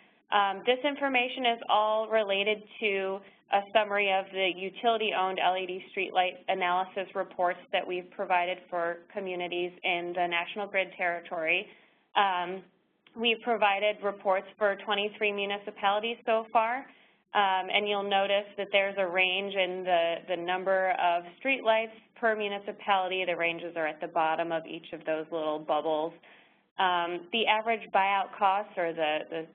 This information is all related to a summary of the utility-owned LED streetlight analysis reports that we've provided for communities in the National Grid territory. We've provided reports for 23 municipalities so far, and you'll notice that there's a range in the number of streetlights per municipality. The ranges are at the bottom of each of those little bubbles. The average buyout costs, or the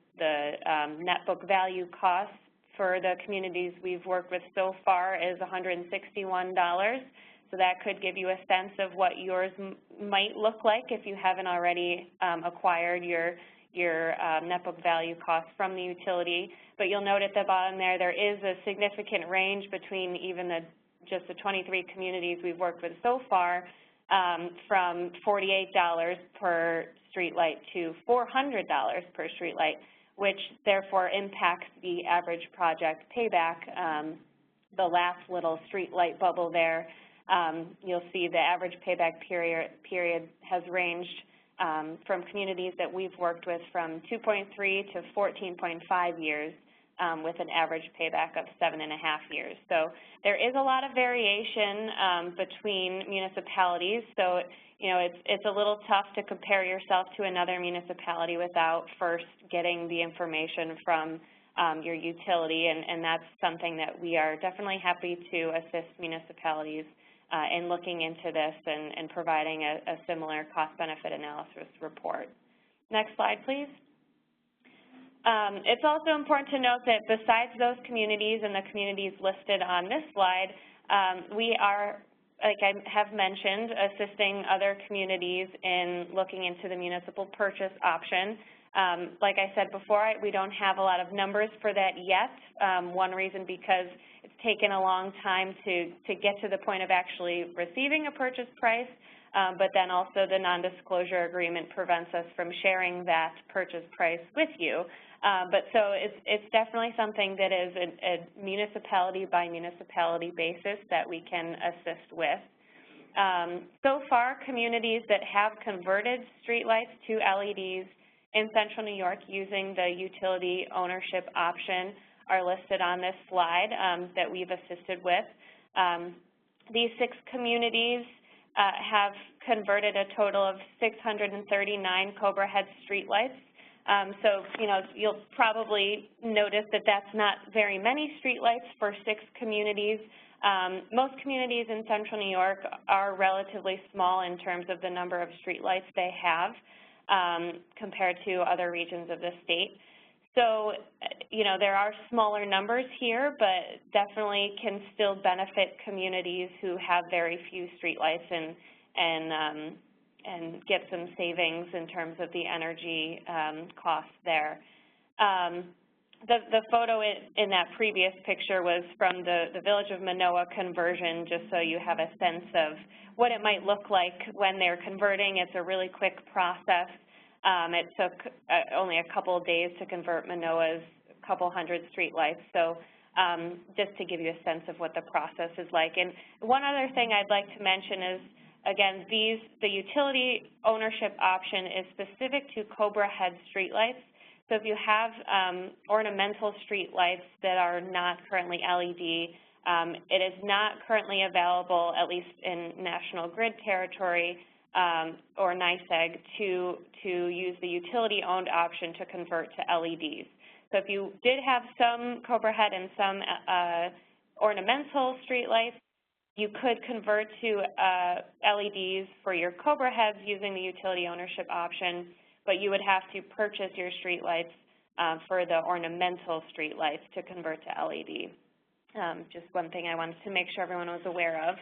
net book value costs for the communities we've worked with so far, is $161. So that could give you a sense of what yours might look like if you haven't already acquired your net book value cost from the utility. But you'll note at the bottom there is a significant range between even just the 23 communities we've worked with so far, from $48 per streetlight to $400 per streetlight, which therefore impacts the average project payback. The last little streetlight bubble there, you'll see the average payback period has ranged from communities that we've worked with from 2.3 to 14.5 years, with an average payback of 7.5 years. So there is a lot of variation between municipalities. So it's a little tough to compare yourself to another municipality without first getting the information from your utility, and that's something that we are definitely happy to assist municipalities in looking into this and providing a similar cost-benefit analysis report. Next slide, please. It's also important to note that besides those communities and the communities listed on this slide, we are, like I have mentioned, assisting other communities in looking into the municipal purchase option. Like I said before, we don't have a lot of numbers for that yet. One reason because it's taken a long time to get to the point of actually receiving a purchase price, but then also the non-disclosure agreement prevents us from sharing that purchase price with you. But so it's definitely something that is a municipality by municipality basis that we can assist with. So far, communities that have converted streetlights to LEDs in Central New York using the utility ownership option are listed on this slide that we've assisted with. These 6 communities have converted a total of 639 Cobra Head streetlights. So, you know, you'll probably notice that that's not very many streetlights for 6 communities. Most communities in Central New York are relatively small in terms of the number of streetlights they have compared to other regions of the state. So, you know, there are smaller numbers here, but definitely can still benefit communities who have very few streetlights and get some savings in terms of the energy costs there. The photo in that previous picture was from the Village of Manoa conversion, just so you have a sense of what it might look like when they're converting. It's a really quick process. It took only a couple of days to convert Manoa's couple hundred streetlights. So just to give you a sense of what the process is like. And one other thing I'd like to mention is, again, the utility ownership option is specific to Cobra Head streetlights. So if you have ornamental streetlights that are not currently LED, it is not currently available, at least in National Grid territory or NYSEG, to use the utility-owned option to convert to LEDs. So if you did have some Cobra Head and some ornamental streetlights, you could convert to LEDs for your Cobra Heads using the utility ownership option, but you would have to purchase your streetlights for the ornamental streetlights to convert to LED. Just one thing I wanted to make sure everyone was aware of.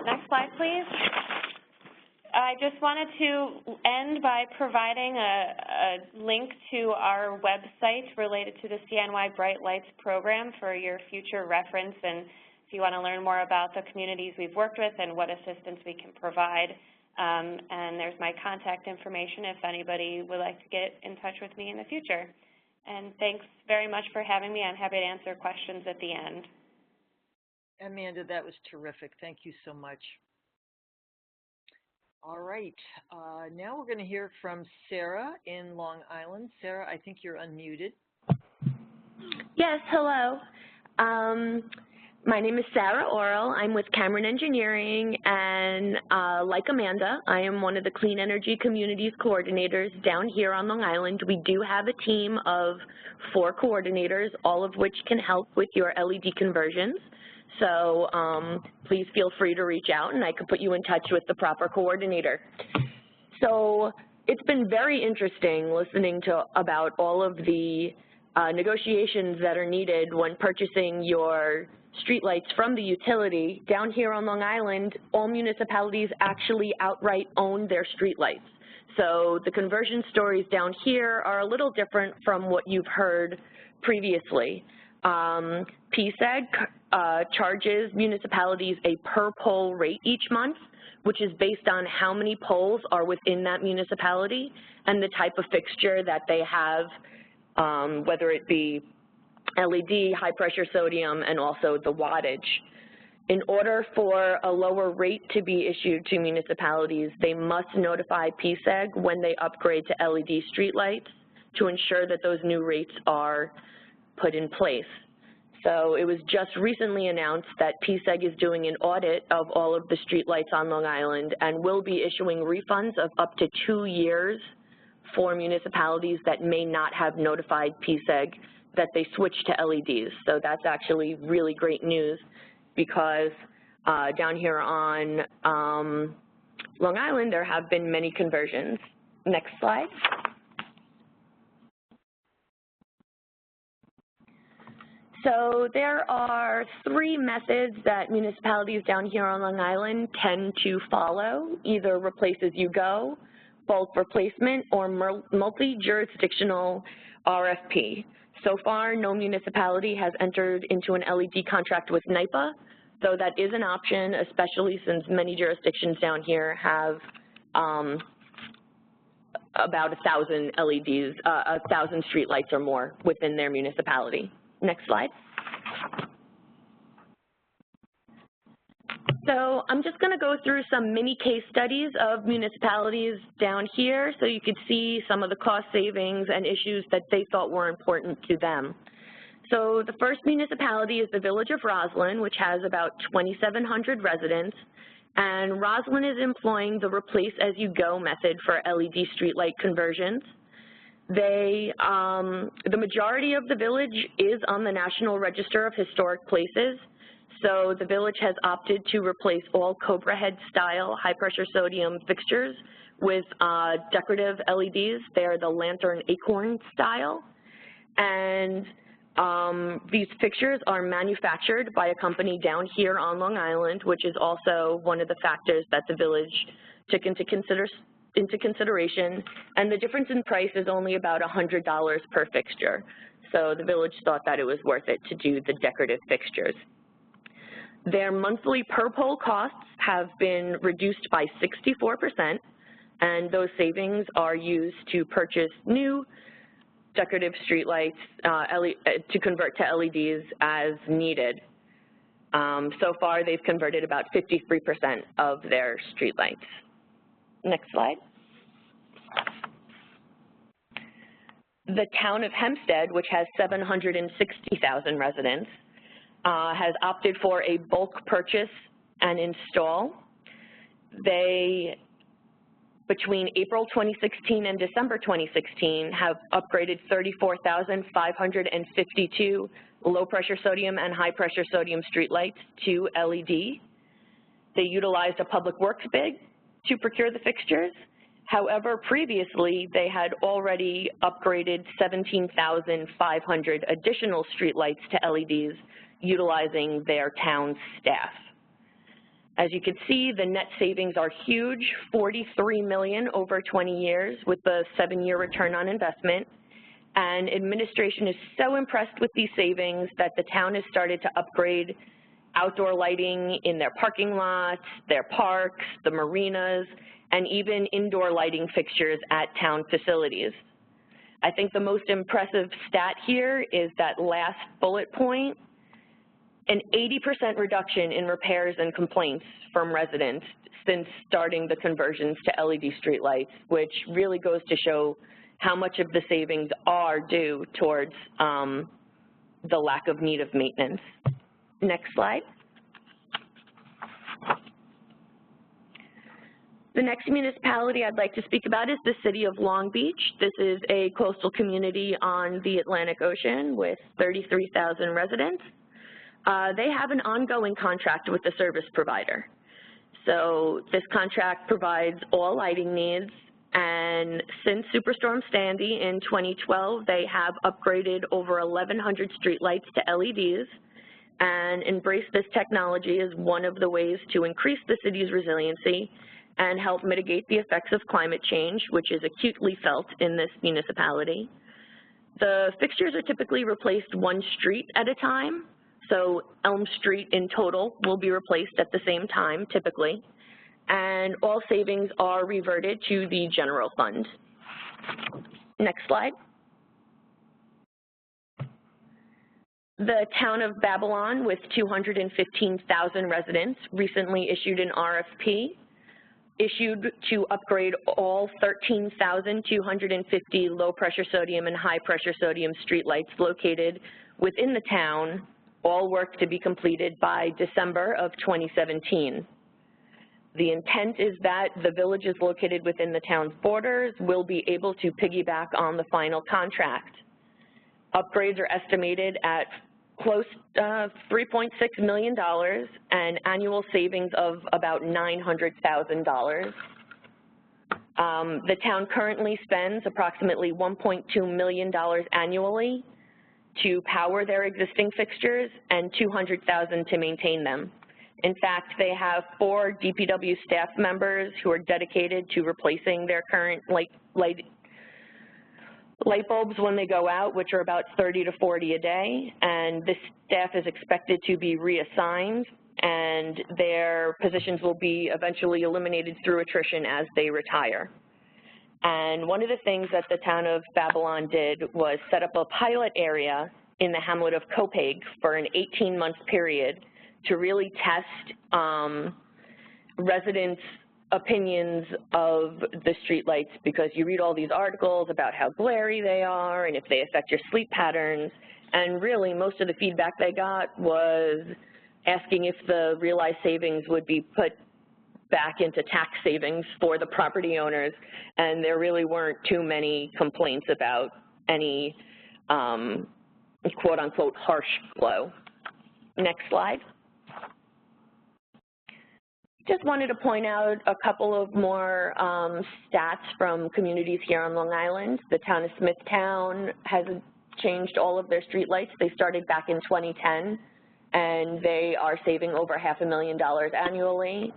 Next slide, please. I just wanted to end by providing a link to our website related to the CNY Bright Lights program for your future reference, and if you want to learn more about the communities we've worked with and what assistance we can provide. And there's my contact information if anybody would like to get in touch with me in the future. And thanks very much for having me. I'm happy to answer questions at the end. Amanda, that was terrific. Thank you so much. All right, now we're going to hear from Sarah in Long Island. Sarah, I think you're unmuted. Yes, hello. My name is Sarah Orrell. I'm with Cameron Engineering, and like Amanda, I am one of the Clean Energy Communities coordinators down here on Long Island. We do have a team of 4 coordinators, all of which can help with your LED conversions. So please feel free to reach out, and I could put you in touch with the proper coordinator. So it's been very interesting listening to about all of the negotiations that are needed when purchasing your streetlights from the utility. Down here on Long Island, all municipalities actually outright own their streetlights. So the conversion stories down here are a little different from what you've heard previously. PSEG charges municipalities a per pole rate each month, which is based on how many poles are within that municipality and the type of fixture that they have, whether it be LED, high pressure sodium, and also the wattage. In order for a lower rate to be issued to municipalities, they must notify PSEG when they upgrade to LED streetlights to ensure that those new rates are put in place. So it was just recently announced that PSEG is doing an audit of all of the streetlights on Long Island and will be issuing refunds of up to 2 years for municipalities that may not have notified PSEG that they switched to LEDs. So that's actually really great news because down here on Long Island, there have been many conversions. Next slide. So there are 3 methods that municipalities down here on Long Island tend to follow, either replace as you go, bulk replacement, or multi-jurisdictional RFP. So far, no municipality has entered into an LED contract with NYPA, though that is an option, especially since many jurisdictions down here have about 1,000 LEDs, 1,000 streetlights or more within their municipality. Next slide. So I'm just going to go through some mini case studies of municipalities down here so you could see some of the cost savings and issues that they thought were important to them. So the first municipality is the Village of Roslyn, which has about 2,700 residents, and Roslyn is employing the replace-as-you-go method for LED streetlight conversions. The majority of the village is on the National Register of Historic Places, so the village has opted to replace all Cobra Head style high-pressure sodium fixtures with decorative LEDs. They're the lantern acorn style, and these fixtures are manufactured by a company down here on Long Island, which is also one of the factors that the village took into consideration. And the difference in price is only about $100 per fixture. So the village thought that it was worth it to do the decorative fixtures. Their monthly per pole costs have been reduced by 64%, and those savings are used to purchase new decorative streetlights to convert to LEDs as needed. So far, they've converted about 53% of their streetlights. Next slide. The town of Hempstead, which has 760,000 residents, has opted for a bulk purchase and install. They, between April 2016 and December 2016, have upgraded 34,552 low-pressure sodium and high-pressure sodium streetlights to LED. They utilized a public works bid to procure the fixtures. However, previously, they had already upgraded 17,500 additional streetlights to LEDs utilizing their town staff. As you can see, the net savings are huge, $43 million over 20 years with the 7-year return on investment. And administration is so impressed with these savings that the town has started to upgrade outdoor lighting in their parking lots, their parks, the marinas, and even indoor lighting fixtures at town facilities. I think the most impressive stat here is that last bullet point, an 80% reduction in repairs and complaints from residents since starting the conversions to LED streetlights, which really goes to show how much of the savings are due towards the lack of need of maintenance. Next slide. The next municipality I'd like to speak about is the city of Long Beach. This is a coastal community on the Atlantic Ocean with 33,000 residents. They have an ongoing contract with the service provider. So this contract provides all lighting needs, and since Superstorm Sandy in 2012, they have upgraded over 1,100 streetlights to LEDs, and embrace this technology as one of the ways to increase the city's resiliency and help mitigate the effects of climate change, which is acutely felt in this municipality. The fixtures are typically replaced one street at a time, so Elm Street in total will be replaced at the same time, typically, and all savings are reverted to the general fund. Next slide. The town of Babylon, with 215,000 residents, recently issued an RFP issued to upgrade all 13,250 low-pressure sodium and high-pressure sodium streetlights located within the town, all work to be completed by December of 2017. The intent is that the villages located within the town's borders will be able to piggyback on the final contract. Upgrades are estimated at close to $3.6 million and annual savings of about $900,000. The town currently spends approximately $1.2 million annually to power their existing fixtures and $200,000 to maintain them. In fact, they have 4 DPW staff members who are dedicated to replacing their current light bulbs when they go out, which are about 30 to 40 a day, and this staff is expected to be reassigned, and their positions will be eventually eliminated through attrition as they retire. And one of the things that the town of Babylon did was set up a pilot area in the hamlet of Copeg for an 18-month period to really test residents' opinions of the streetlights, because you read all these articles about how glary they are and if they affect your sleep patterns, and really most of the feedback they got was asking if the realized savings would be put back into tax savings for the property owners, and there really weren't too many complaints about any quote-unquote harsh glow. Next slide. Just wanted to point out a couple of more stats from communities here on Long Island. The town of Smithtown has changed all of their streetlights. They started back in 2010, and they are saving over $500,000 annually.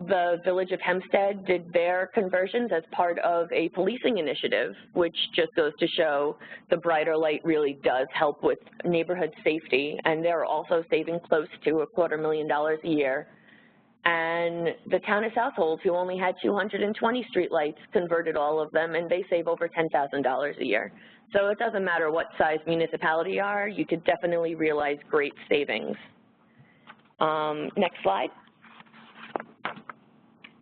The village of Hempstead did their conversions as part of a policing initiative, which just goes to show the brighter light really does help with neighborhood safety, and they're also saving close to $250,000 a year. And the town of Southold, who only had 220 streetlights, converted all of them, and they save over $10,000 a year. So it doesn't matter what size municipality you are, you could definitely realize great savings. Next slide.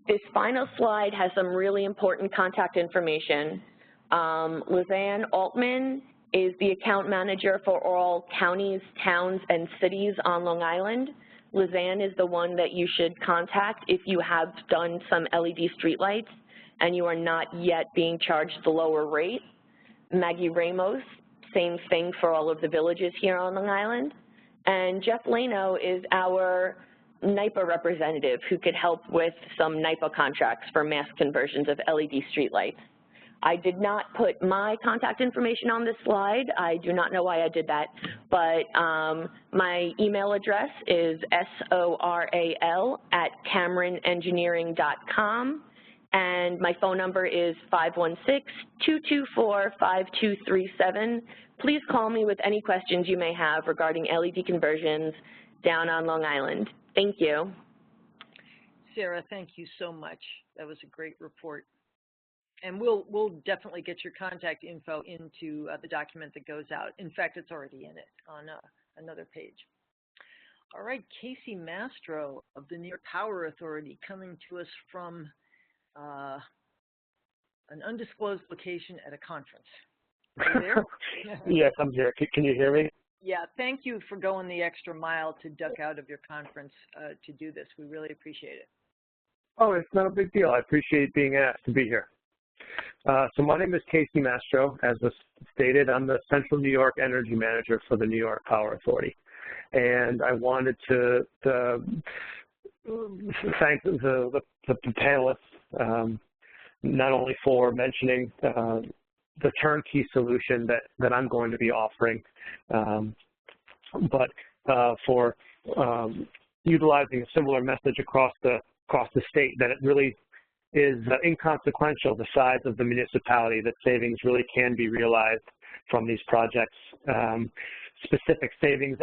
This final slide has some really important contact information. Lizanne Altman is the account manager for all counties, towns, and cities on Long Island. Lizanne is the one that you should contact if you have done some LED streetlights and you are not yet being charged the lower rate. Maggie Ramos, same thing for all of the villages here on Long Island. And Jeff Lano is our NYPA representative who could help with some NYPA contracts for mass conversions of LED streetlights. I did not put my contact information on this slide. I do not know why I did that, but my email address is soral@cameronengineering.com, and my phone number is 516-224-5237. Please call me with any questions you may have regarding LED conversions down on Long Island. Thank you. Sarah, thank you so much. That was a great report. And we'll definitely get your contact info into the document that goes out. In fact, it's already in it on another page. All right, Casey Mastro of the New York Power Authority coming to us from an undisclosed location at a conference. Are you there? Yes, I'm here. Can you hear me? Yeah, thank you for going the extra mile to duck out of your conference to do this. We really appreciate it. Oh, it's not a big deal. I appreciate being asked to be here. So my name is Casey Mastro. As was stated, I'm the Central New York Energy Manager for the New York Power Authority. And I wanted to thank the panelists, not only for mentioning the turnkey solution that I'm going to be offering, but for utilizing a similar message across the state, that it really is inconsequential, the size of the municipality, that savings really can be realized from these projects. Specific savings,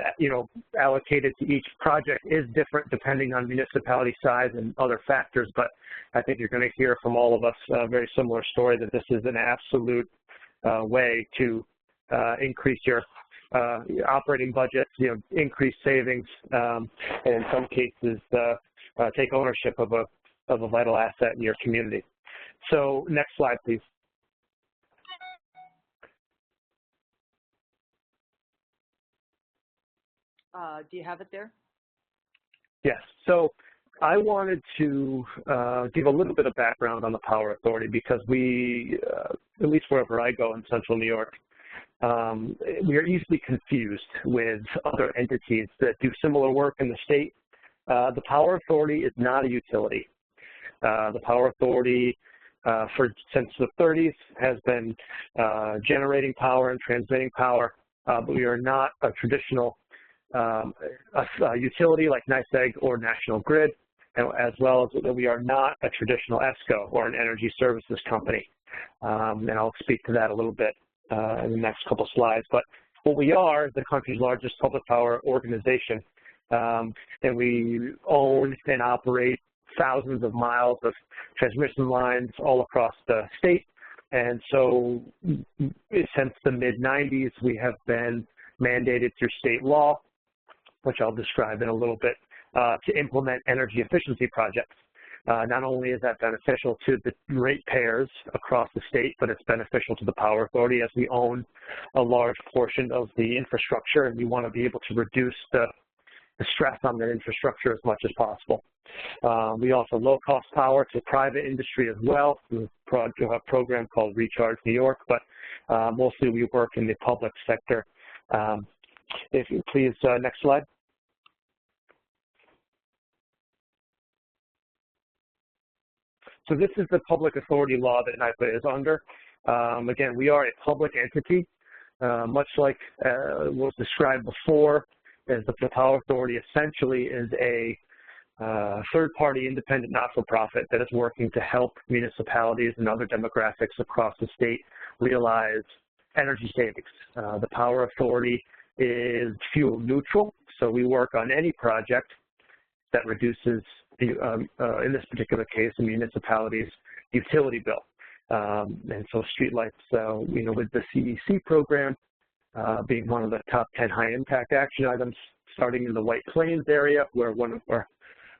allocated to each project is different depending on municipality size and other factors, but I think you're going to hear from all of us a very similar story, that this is an absolute way to increase your operating budgets, increase savings, and in some cases take ownership of a vital asset in your community. So next slide, please. Do you have it there? Yes. So I wanted to give a little bit of background on the Power Authority, because we, at least wherever I go in Central New York, we are easily confused with other entities that do similar work in the state. The Power Authority is not a utility. The Power Authority, since the 30s, has been generating power and transmitting power, but we are not a traditional a utility like NYSEG or National Grid, and as well as that we are not a traditional ESCO or an energy services company. And I'll speak to that a little bit in the next couple slides. But what we are is the country's largest public power organization, and we own and operate thousands of miles of transmission lines all across the state. And so since the mid-90s, we have been mandated through state law, which I'll describe in a little bit, to implement energy efficiency projects. Not only is that beneficial to the ratepayers across the state, but it's beneficial to the Power Authority as we own a large portion of the infrastructure, and we want to be able to reduce the stress on that infrastructure as much as possible. We offer low-cost power to private industry as well through a program called Recharge New York, but mostly we work in the public sector. If you please, next slide. So this is the public authority law that NYPA is under. Again, we are a public entity, much like was described before, as the Power Authority essentially is a third-party independent not-for-profit that is working to help municipalities and other demographics across the state realize energy savings. The Power Authority is fuel neutral, so we work on any project that reduces, in this particular case, the municipality's utility bill. And so streetlights, with the CEC program being one of the top 10 high-impact action items, starting in the White Plains area where one of our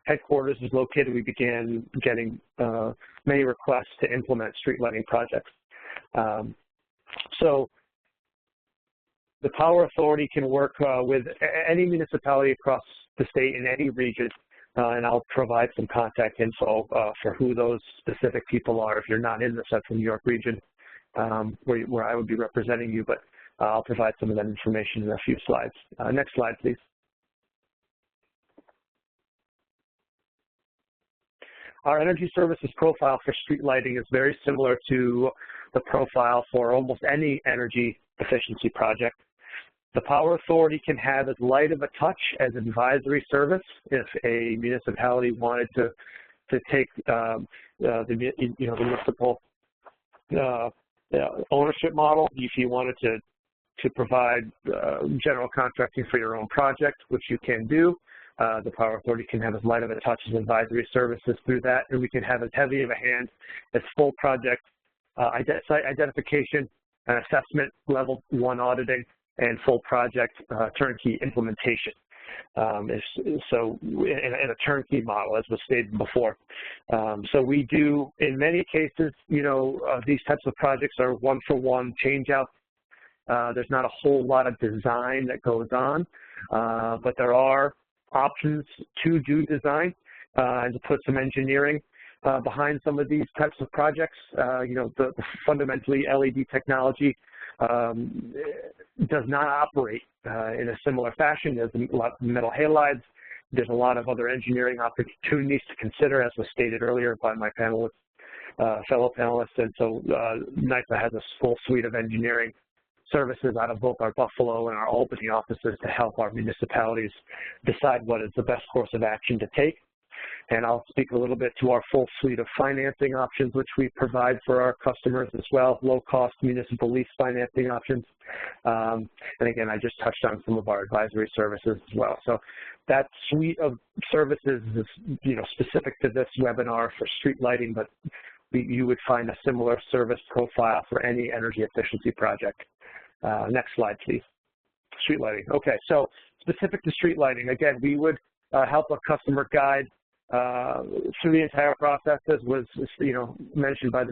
headquarters is located, we began getting many requests to implement street lighting projects. So the Power Authority can work with any municipality across the state in any region, and I'll provide some contact info for who those specific people are if you're not in the Central New York region where I would be representing you, but I'll provide some of that information in a few slides. Next slide, please. Our energy services profile for street lighting is very similar to the profile for almost any energy efficiency project. The Power Authority can have as light of a touch as advisory service if a municipality wanted to take the municipal ownership model. If you wanted to provide general contracting for your own project, which you can do, the Power Authority can have as light of a touch as advisory services through that, and we can have as heavy of a hand as full project site identification and assessment, level 1 auditing, and full project turnkey implementation. So in a turnkey model, as was stated before. So we do, in many cases, these types of projects are one-for-one change-outs. There's not a whole lot of design that goes on, but there are options to do design and to put some engineering behind some of these types of projects. The fundamentally LED technology does not operate in a similar fashion. There's a lot of metal halides. There's a lot of other engineering opportunities to consider, as was stated earlier by my fellow panelists. And so NYPA has a full suite of engineering services out of both our Buffalo and our Albany offices to help our municipalities decide what is the best course of action to take. And I'll speak a little bit to our full suite of financing options, which we provide for our customers as well, low-cost municipal lease financing options. And again, I just touched on some of our advisory services as well. So that suite of services is, specific to this webinar for street lighting, but you would find a similar service profile for any energy efficiency project. Next slide, please. Street lighting. Okay, so specific to street lighting, again, we would help a customer guide through the entire process, as was mentioned by the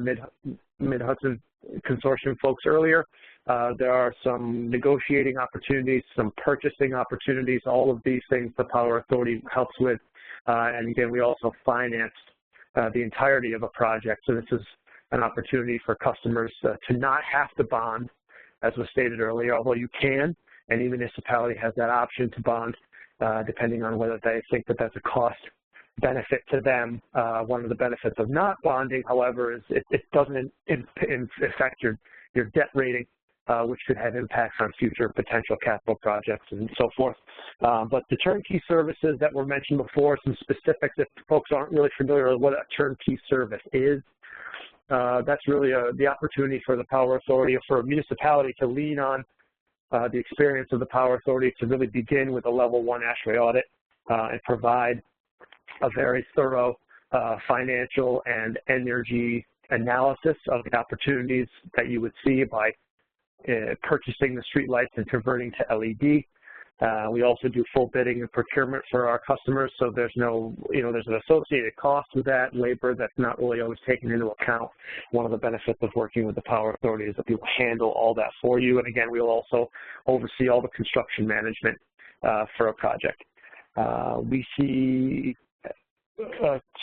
Mid-Hudson Consortium folks earlier. There are some negotiating opportunities, some purchasing opportunities, all of these things the Power Authority helps with. And again, we also finance the entirety of a project. So this is an opportunity for customers to not have to bond, as was stated earlier, although you can. Any municipality has that option to bond, depending on whether they think that that's a cost benefit to them. One of the benefits of not bonding, however, is it doesn't affect your debt rating. which could have impacts on future potential capital projects and so forth. But the turnkey services that were mentioned before, some specifics if folks aren't really familiar with what a turnkey service is, that's really the opportunity for the Power Authority or for a municipality to lean on the experience of the Power Authority to really begin with a level 1 ASHRAE audit and provide a very thorough financial and energy analysis of the opportunities that you would see by purchasing the streetlights and converting to LED. We also do full bidding and procurement for our customers, so there's no, there's an associated cost with that, labor that's not really always taken into account. One of the benefits of working with the Power Authority is that we will handle all that for you, and again, we will also oversee all the construction management for a project. We see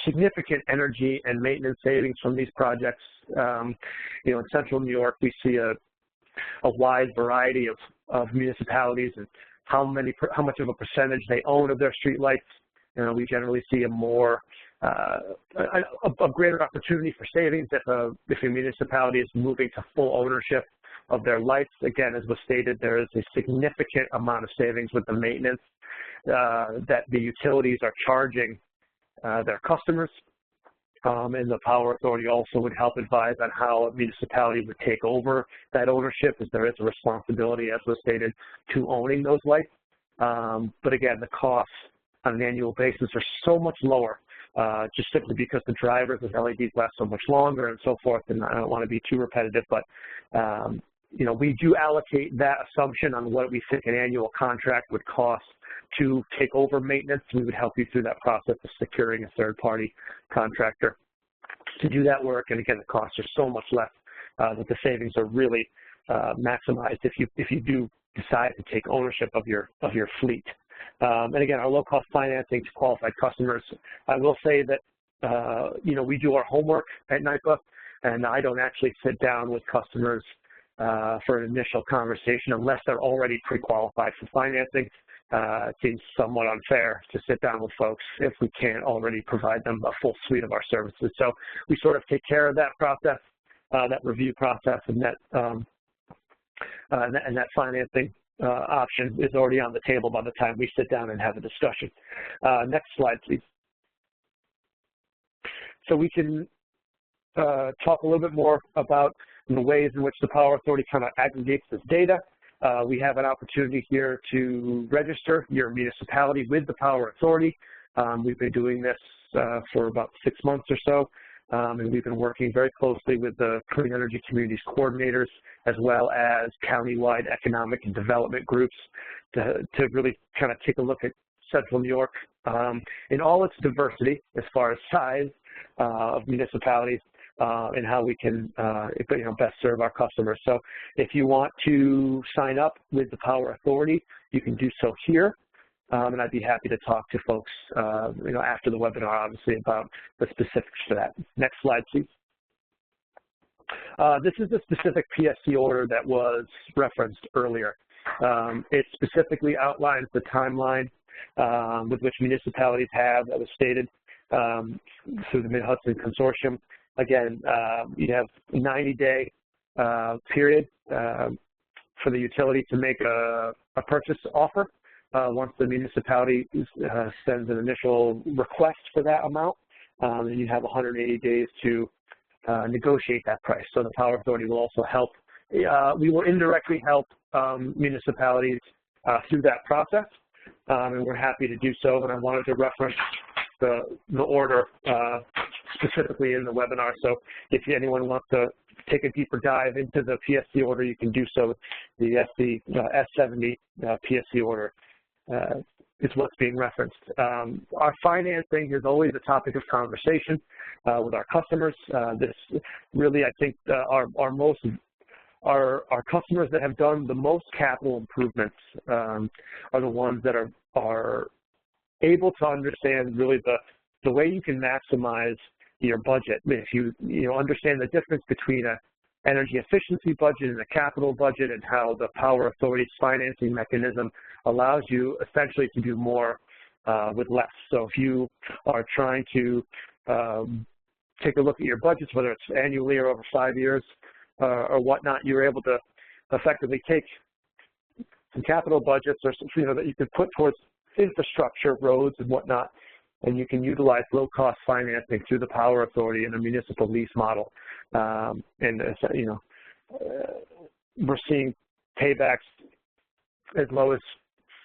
significant energy and maintenance savings from these projects. In Central New York, we see a wide variety of municipalities and how much of a percentage they own of their streetlights. We generally see a greater opportunity for savings if a municipality is moving to full ownership of their lights. Again, as was stated, there is a significant amount of savings with the maintenance that the utilities are charging their customers. And the Power Authority also would help advise on how a municipality would take over that ownership, as there is a responsibility, as was stated, to owning those lights. But again, the costs on an annual basis are so much lower, just simply because the drivers of LEDs last so much longer and so forth, and I don't want to be too repetitive, but we do allocate that assumption on what we think an annual contract would cost to take over maintenance. We would help you through that process of securing a third-party contractor to do that work. And again, the costs are so much less that the savings are really maximized if you do decide to take ownership of your fleet. And again, our low-cost financing to qualified customers. I will say that we do our homework at NYPA, and I don't actually sit down with customers for an initial conversation unless they're already pre-qualified for financing. It seems somewhat unfair to sit down with folks if we can't already provide them a full suite of our services. So we sort of take care of that process, that review process, and that financing option is already on the table by the time we sit down and have a discussion. Next slide, please. So we can talk a little bit more about the ways in which the Power Authority kind of aggregates this data. We have an opportunity here to register your municipality with the Power Authority. We've been doing this for about 6 months or so, and we've been working very closely with the Clean Energy Communities coordinators as well as countywide economic and development groups to really kind of take a look at Central New York in all its diversity as far as size of municipalities, and how we can best serve our customers. So if you want to sign up with the Power Authority, you can do so here, and I'd be happy to talk to folks after the webinar, obviously, about the specifics for that. Next slide, please. This is the specific PSC order that was referenced earlier. It specifically outlines the timeline with which municipalities have, that was stated through the Mid-Hudson Consortium. Again, you have a 90-day period for the utility to make a purchase offer once the municipality sends an initial request for that amount. And you have 180 days to negotiate that price. So the Power Authority will also help. We will indirectly help municipalities through that process, and we're happy to do so. And I wanted to reference the order specifically in the webinar. So if anyone wants to take a deeper dive into the PSC order, you can do so. The S70 PSC order is what's being referenced. Our financing is always a topic of conversation with our customers. This really, I think, our customers that have done the most capital improvements are the ones that are able to understand really the way you can maximize your budget. If you understand the difference between an energy efficiency budget and a capital budget, and how the Power Authority's financing mechanism allows you essentially to do more with less. So if you are trying to take a look at your budgets, whether it's annually or over 5 years or whatnot, you're able to effectively take some capital budgets or some, that you could put towards infrastructure, roads and whatnot, and you can utilize low-cost financing through the Power Authority in a municipal lease model. We're seeing paybacks as low as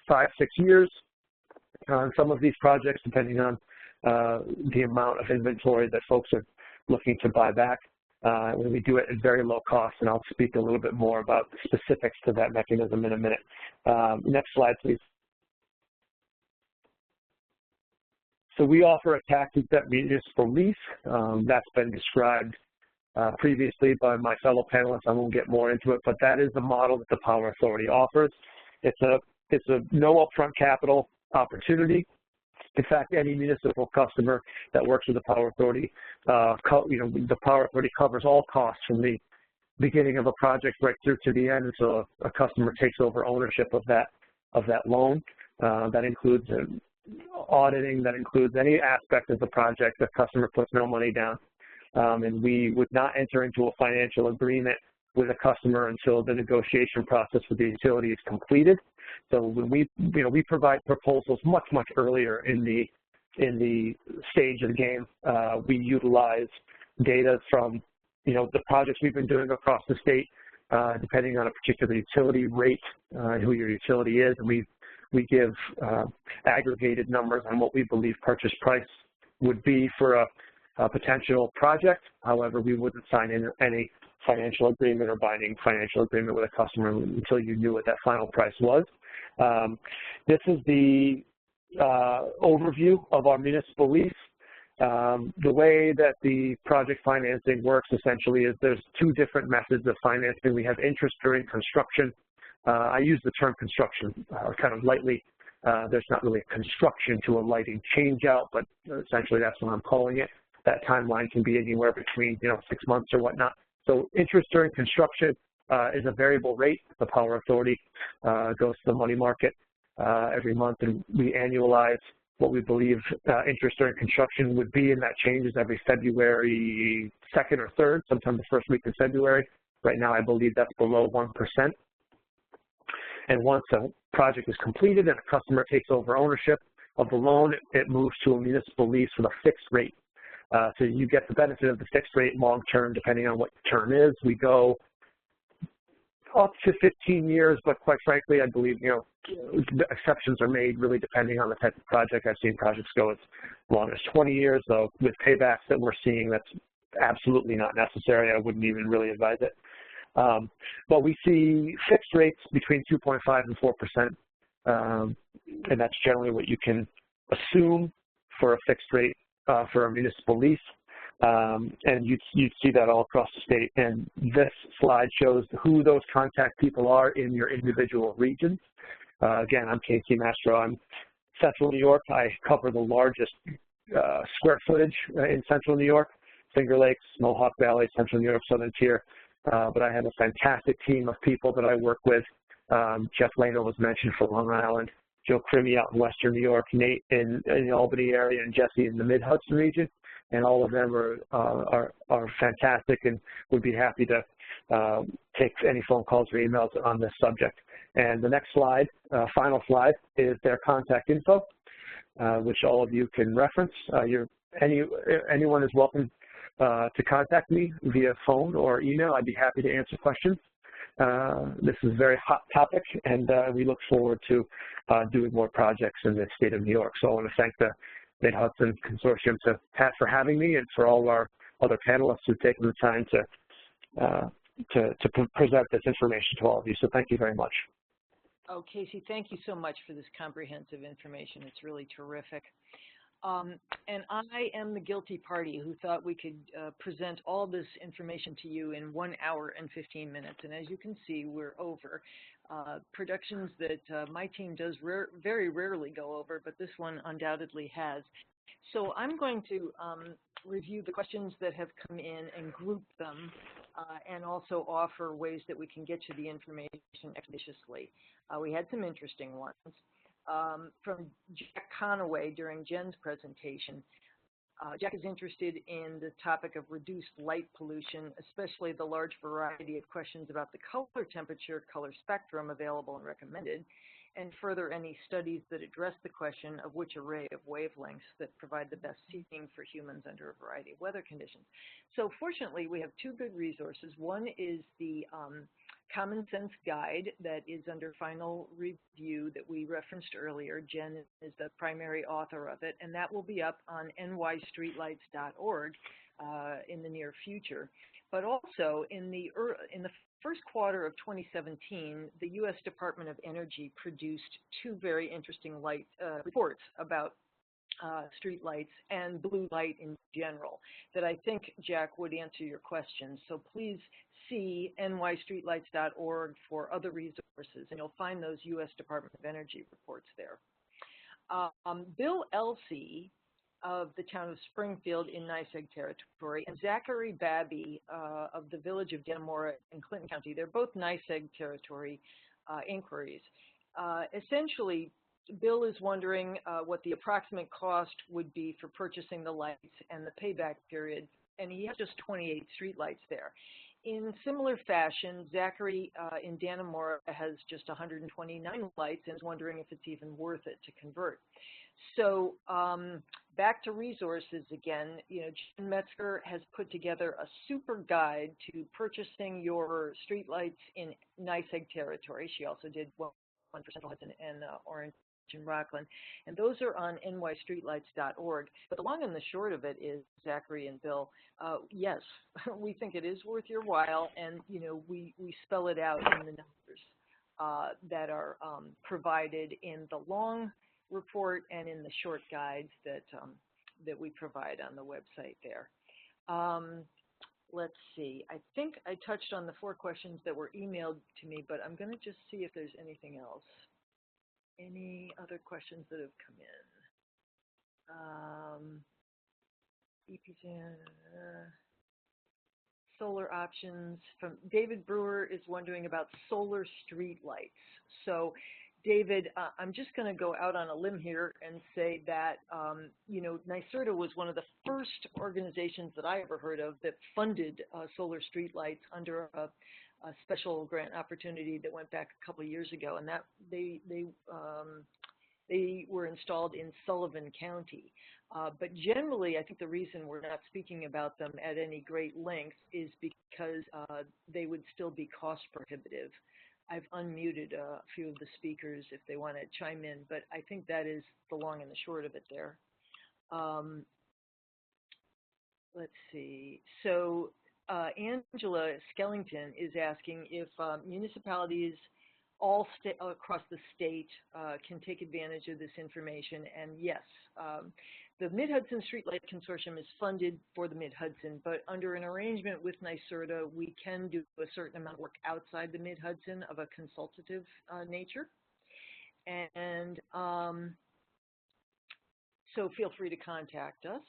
5-6 years on some of these projects, depending on the amount of inventory that folks are looking to buy back. When we do it at very low cost, and I'll speak a little bit more about the specifics to that mechanism in a minute. Next slide, please. So we offer a tax-exempt municipal lease. That's been described previously by my fellow panelists. I won't get more into it, but that is the model that the Power Authority offers. It's a no upfront capital opportunity. In fact, any municipal customer that works with the Power Authority, the Power Authority covers all costs from the beginning of a project right through to the end until a customer takes over ownership of that loan. That includes auditing, that includes any aspect of the project. The customer puts no money down. And we would not enter into a financial agreement with a customer until the negotiation process with the utility is completed. So when we provide proposals much earlier in the stage of the game. We utilize data from the projects we've been doing across the state, depending on a particular utility rate, who your utility is, and we give aggregated numbers on what we believe purchase price would be for a potential project. However, we wouldn't sign any financial agreement or binding financial agreement with a customer until you knew what that final price was. This is the overview of our municipal lease. The way that the project financing works essentially is there's two different methods of financing. We have interest during construction. I use the term construction kind of lightly. There's not really a construction to a lighting change out, but essentially that's what I'm calling it. That timeline can be anywhere between 6 months or whatnot. So interest during construction is a variable rate. The Power Authority goes to the money market every month, and we annualize what we believe interest during construction would be, and that changes every February 2nd or 3rd, sometime the first week of February. Right now, I believe that's below 1%. And once a project is completed and a customer takes over ownership of the loan, it moves to a municipal lease with a fixed rate. So you get the benefit of the fixed rate long term, depending on what the term is. We go up to 15 years, but quite frankly, I believe exceptions are made really depending on the type of project. I've seen projects go as long as 20 years, though with paybacks that we're seeing, that's absolutely not necessary. I wouldn't even really advise it. But we see fixed rates between 2.5 and 4%, and that's generally what you can assume for a fixed rate for a municipal lease. And you'd see that all across the state. And this slide shows who those contact people are in your individual regions. Again, I'm Casey Mastro. I'm Central New York. I cover the largest square footage in Central New York, Finger Lakes, Mohawk Valley, Central New York, Southern Tier. But I have a fantastic team of people that I work with. Jeff Lano was mentioned for Long Island, Joe Crimmy out in Western New York, Nate in the Albany area, and Jesse in the Mid-Hudson region. And all of them are fantastic and would be happy to take any phone calls or emails on this subject. And the next slide, final slide, is their contact info, which all of you can reference. Anyone is welcome to contact me via phone or email. I'd be happy to answer questions. This is a very hot topic, and we look forward to doing more projects in the state of New York. So I want to thank the Mid-Hudson Consortium to Pat for having me, and for all our other panelists who've taken the time to present this information to all of you. So thank you very much. Oh, Casey, thank you so much for this comprehensive information. It's really terrific. And I am the guilty party who thought we could present all this information to you in 1 hour and 15 minutes. And as you can see, we're over. Productions that my team does very rarely go over, but this one undoubtedly has. So I'm going to review the questions that have come in and group them, and also offer ways that we can get to the information expeditiously. We had some interesting ones. From Jack Conaway during Jen's presentation. Jack is interested in the topic of reduced light pollution, especially the large variety of questions about the color temperature, color spectrum available and recommended, and further any studies that address the question of which array of wavelengths that provide the best seeing for humans under a variety of weather conditions. So fortunately, we have two good resources. One is the Common Sense Guide that is under final review that we referenced earlier. Jen is the primary author of it, and that will be up on nystreetlights.org in the near future. But also in the first quarter of 2017, the U.S. Department of Energy produced two very interesting reports about street lights and blue light in general that I think, Jack, would answer your questions. So please see nystreetlights.org for other resources, and you'll find those U.S. Department of Energy reports there. Bill Elsey of the town of Springfield in NYSEG territory, and Zachary Babby of the village of Dannemora in Clinton County, they're both NYSEG territory inquiries. Essentially, Bill is wondering what the approximate cost would be for purchasing the lights and the payback period, and he has just 28 street lights there. In similar fashion, Zachary in Dannemora has just 129 lights and is wondering if it's even worth it to convert. So back to resources again, Jen Metzger has put together a super guide to purchasing your streetlights in NYSEG territory. She also did one for Central Hudson and Orange and Rockland, and those are on nystreetlights.org. But the long and the short of it is, Zachary and Bill, yes, we think it is worth your while, and we spell it out in the numbers that are provided in the long report and in the short guides that we provide on the website there. Let's see. I think I touched on the 4 questions that were emailed to me, but I'm going to just see if there's anything else. Any other questions that have come in? Solar options from David Brewer is wondering about solar street lights. So David, I'm just going to go out on a limb here and say that, NYSERDA was one of the first organizations that I ever heard of that funded solar street lights under a special grant opportunity that went back a couple of years ago, and that they were installed in Sullivan County. But generally, I think the reason we're not speaking about them at any great length is because they would still be cost prohibitive. I've unmuted a few of the speakers if they want to chime in, but I think that is the long and the short of it there. Let's see. So Angela Skellington is asking if municipalities all across the state can take advantage of this information, and yes, the Mid-Hudson Streetlight Consortium is funded for the Mid-Hudson, but under an arrangement with NYSERDA, we can do a certain amount of work outside the Mid-Hudson of a consultative nature, and so feel free to contact us.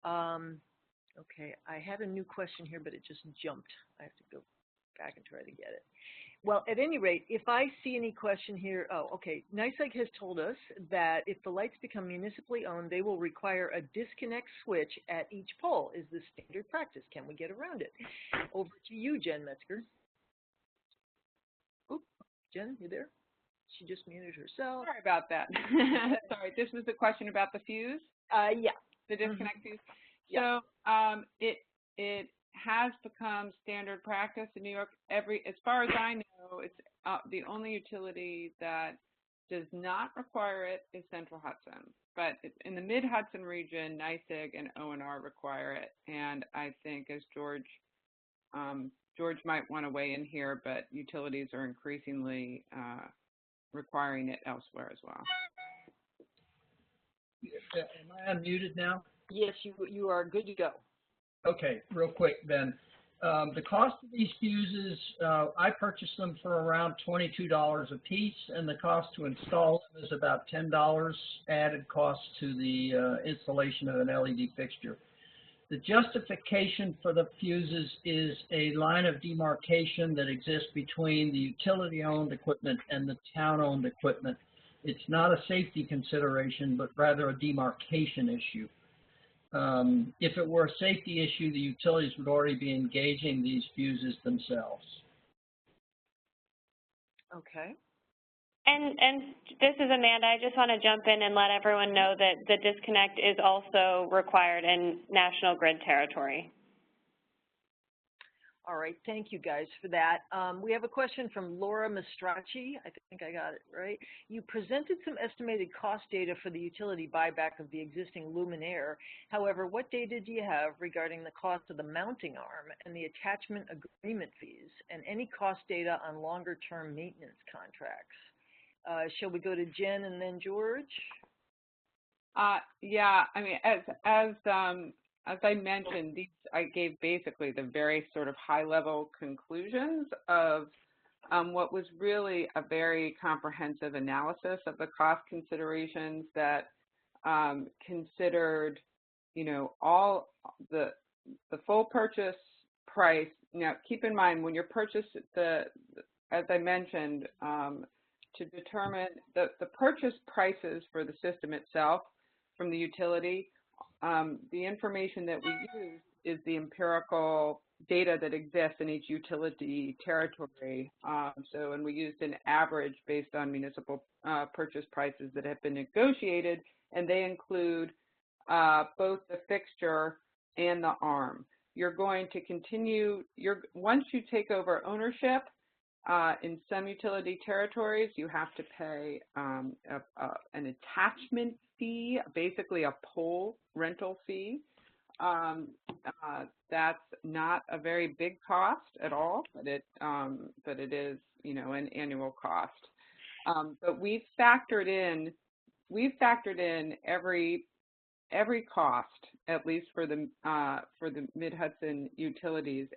Okay, I had a new question here, but it just jumped. I have to go back and try to get it. Well, at any rate, if I see any question here, NYSEG has told us that if the lights become municipally owned, they will require a disconnect switch at each pole. Is this standard practice? Can we get around it? Over to you, Jen Metzger. Oop, Jen, you there? She just muted herself. Sorry about that. Sorry, this was the question about the fuse? Yeah. The disconnect fuse? Yeah. So it has become standard practice in New York. As far as I know, it's the only utility that does not require it is Central Hudson. But in the Mid-Hudson region, NYSEG and ONR require it. And I think, as George might want to weigh in here, but utilities are increasingly requiring it elsewhere as well. Am I unmuted now? Yes, you are good to go. Okay, real quick then. The cost of these fuses, I purchased them for around $22 a piece, and the cost to install them is about $10 added cost to the installation of an LED fixture. The justification for the fuses is a line of demarcation that exists between the utility-owned equipment and the town-owned equipment. It's not a safety consideration, but rather a demarcation issue. If it were a safety issue, the utilities would already be engaging these fuses themselves. Okay. And this is Amanda. I just want to jump in and let everyone know that the disconnect is also required in National Grid territory. All right, thank you guys for that. We have a question from Laura Mastracci. I think I got it right. You presented some estimated cost data for the utility buyback of the existing luminaire. However, what data do you have regarding the cost of the mounting arm and the attachment agreement fees, and any cost data on longer-term maintenance contracts? Shall we go to Jen and then George? Yeah, I mean, as I mentioned, I gave basically the very sort of high-level conclusions of what was really a very comprehensive analysis of the cost considerations that considered, you know, all the full purchase price. Now, keep in mind when you're purchasing as I mentioned, to determine the purchase prices for the system itself from the utility. The information that we use is the empirical data that exists in each utility territory. And we used an average based on municipal purchase prices that have been negotiated, and they include both the fixture and the arm. You're going to continue, once you take over ownership, in some utility territories, you have to pay an attachment fee, basically a pole rental fee. That's not a very big cost at all, but it is, you know, an annual cost. But we've factored in every cost, at least for the Mid-Hudson utilities,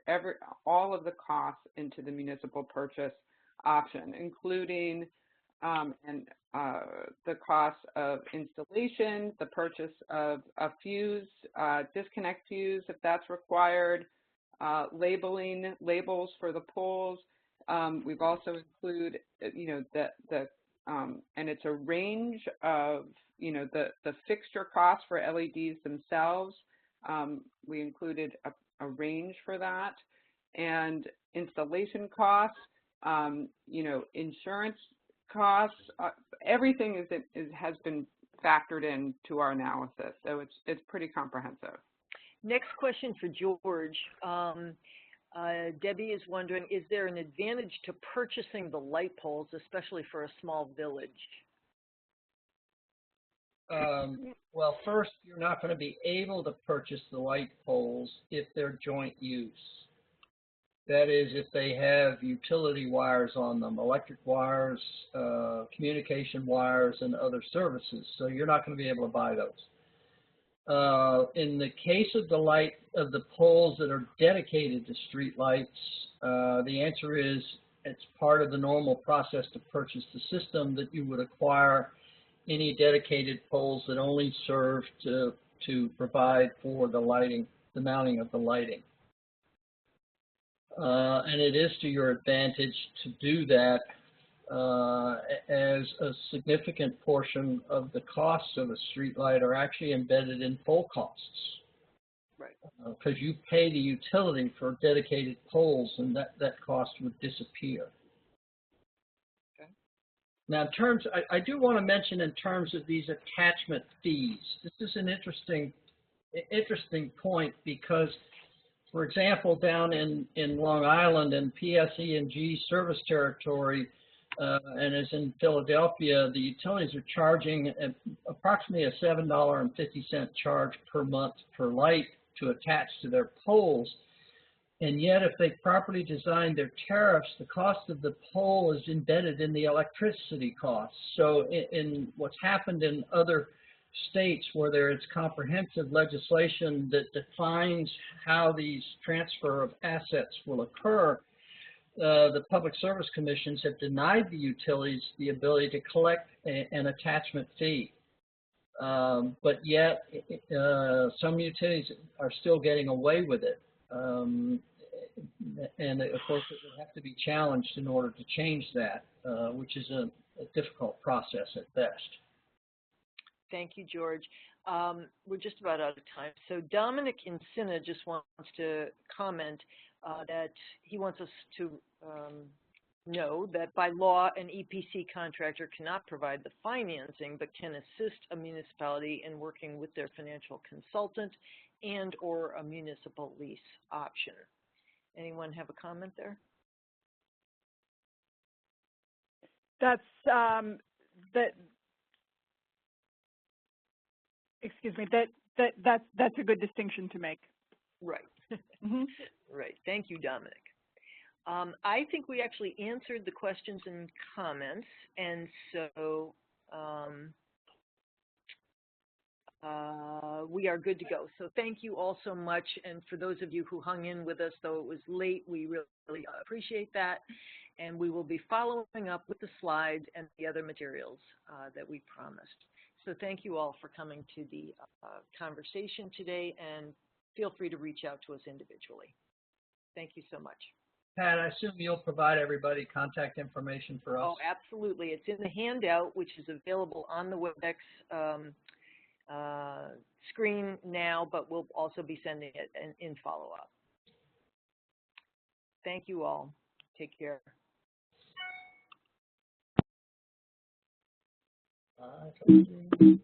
all of the costs into the municipal purchase option, including the cost of installation, the purchase of a fuse, disconnect fuse if that's required, labels for the poles. We've also included, you know, and it's a range of, you know, the fixture costs for LEDs themselves. We included a range for that, and installation costs, you know, insurance costs, everything has been factored into our analysis, so it's pretty comprehensive. Next question for George. Debbie is wondering, is there an advantage to purchasing the light poles, especially for a small village? Well, first, you're not going to be able to purchase the light poles if they're joint use. That is, if they have utility wires on them, electric wires, communication wires, and other services. So you're not going to be able to buy those. In the case of the poles that are dedicated to street lights, the answer is it's part of the normal process to purchase the system that you would acquire any dedicated poles that only serve to provide for the lighting, the mounting of the lighting. And it is to your advantage to do that, as a significant portion of the costs of a street light are actually embedded in pole costs. Right. Because you pay the utility for dedicated poles, and that cost would disappear. Okay. Now, in terms, I do want to mention in terms of these attachment fees, this is an interesting point because, for example, down in Long Island and PSE&G service territory, and as in Philadelphia, the utilities are charging approximately a $7.50 charge per month per light to attach to their poles. And yet, if they properly design their tariffs, the cost of the pole is embedded in the electricity costs. So in what's happened in other states where there is comprehensive legislation that defines how these transfer of assets will occur, the public service commissions have denied the utilities the ability to collect an attachment fee. But yet, some utilities are still getting away with it. And of course, it would have to be challenged in order to change that, which is a difficult process at best. Thank you, George. We're just about out of time. So Dominic Insina just wants to comment that he wants us to know that by law, an EPC contractor cannot provide the financing, but can assist a municipality in working with their financial consultant and or a municipal lease option. Anyone have a comment there? That's excuse me. That's a good distinction to make. Right. Mm-hmm. Right. Thank you, Dominic. I think we actually answered the questions and comments, and so we are good to go. So thank you all so much, and for those of you who hung in with us, though it was late, we really appreciate that, and we will be following up with the slides and the other materials that we promised. So thank you all for coming to the conversation today, and feel free to reach out to us individually. Thank you so much. Pat, I assume you'll provide everybody contact information for us? Oh, absolutely. It's in the handout, which is available on the WebEx screen now, but we'll also be sending it in follow-up. Thank you all. Take care. Bye.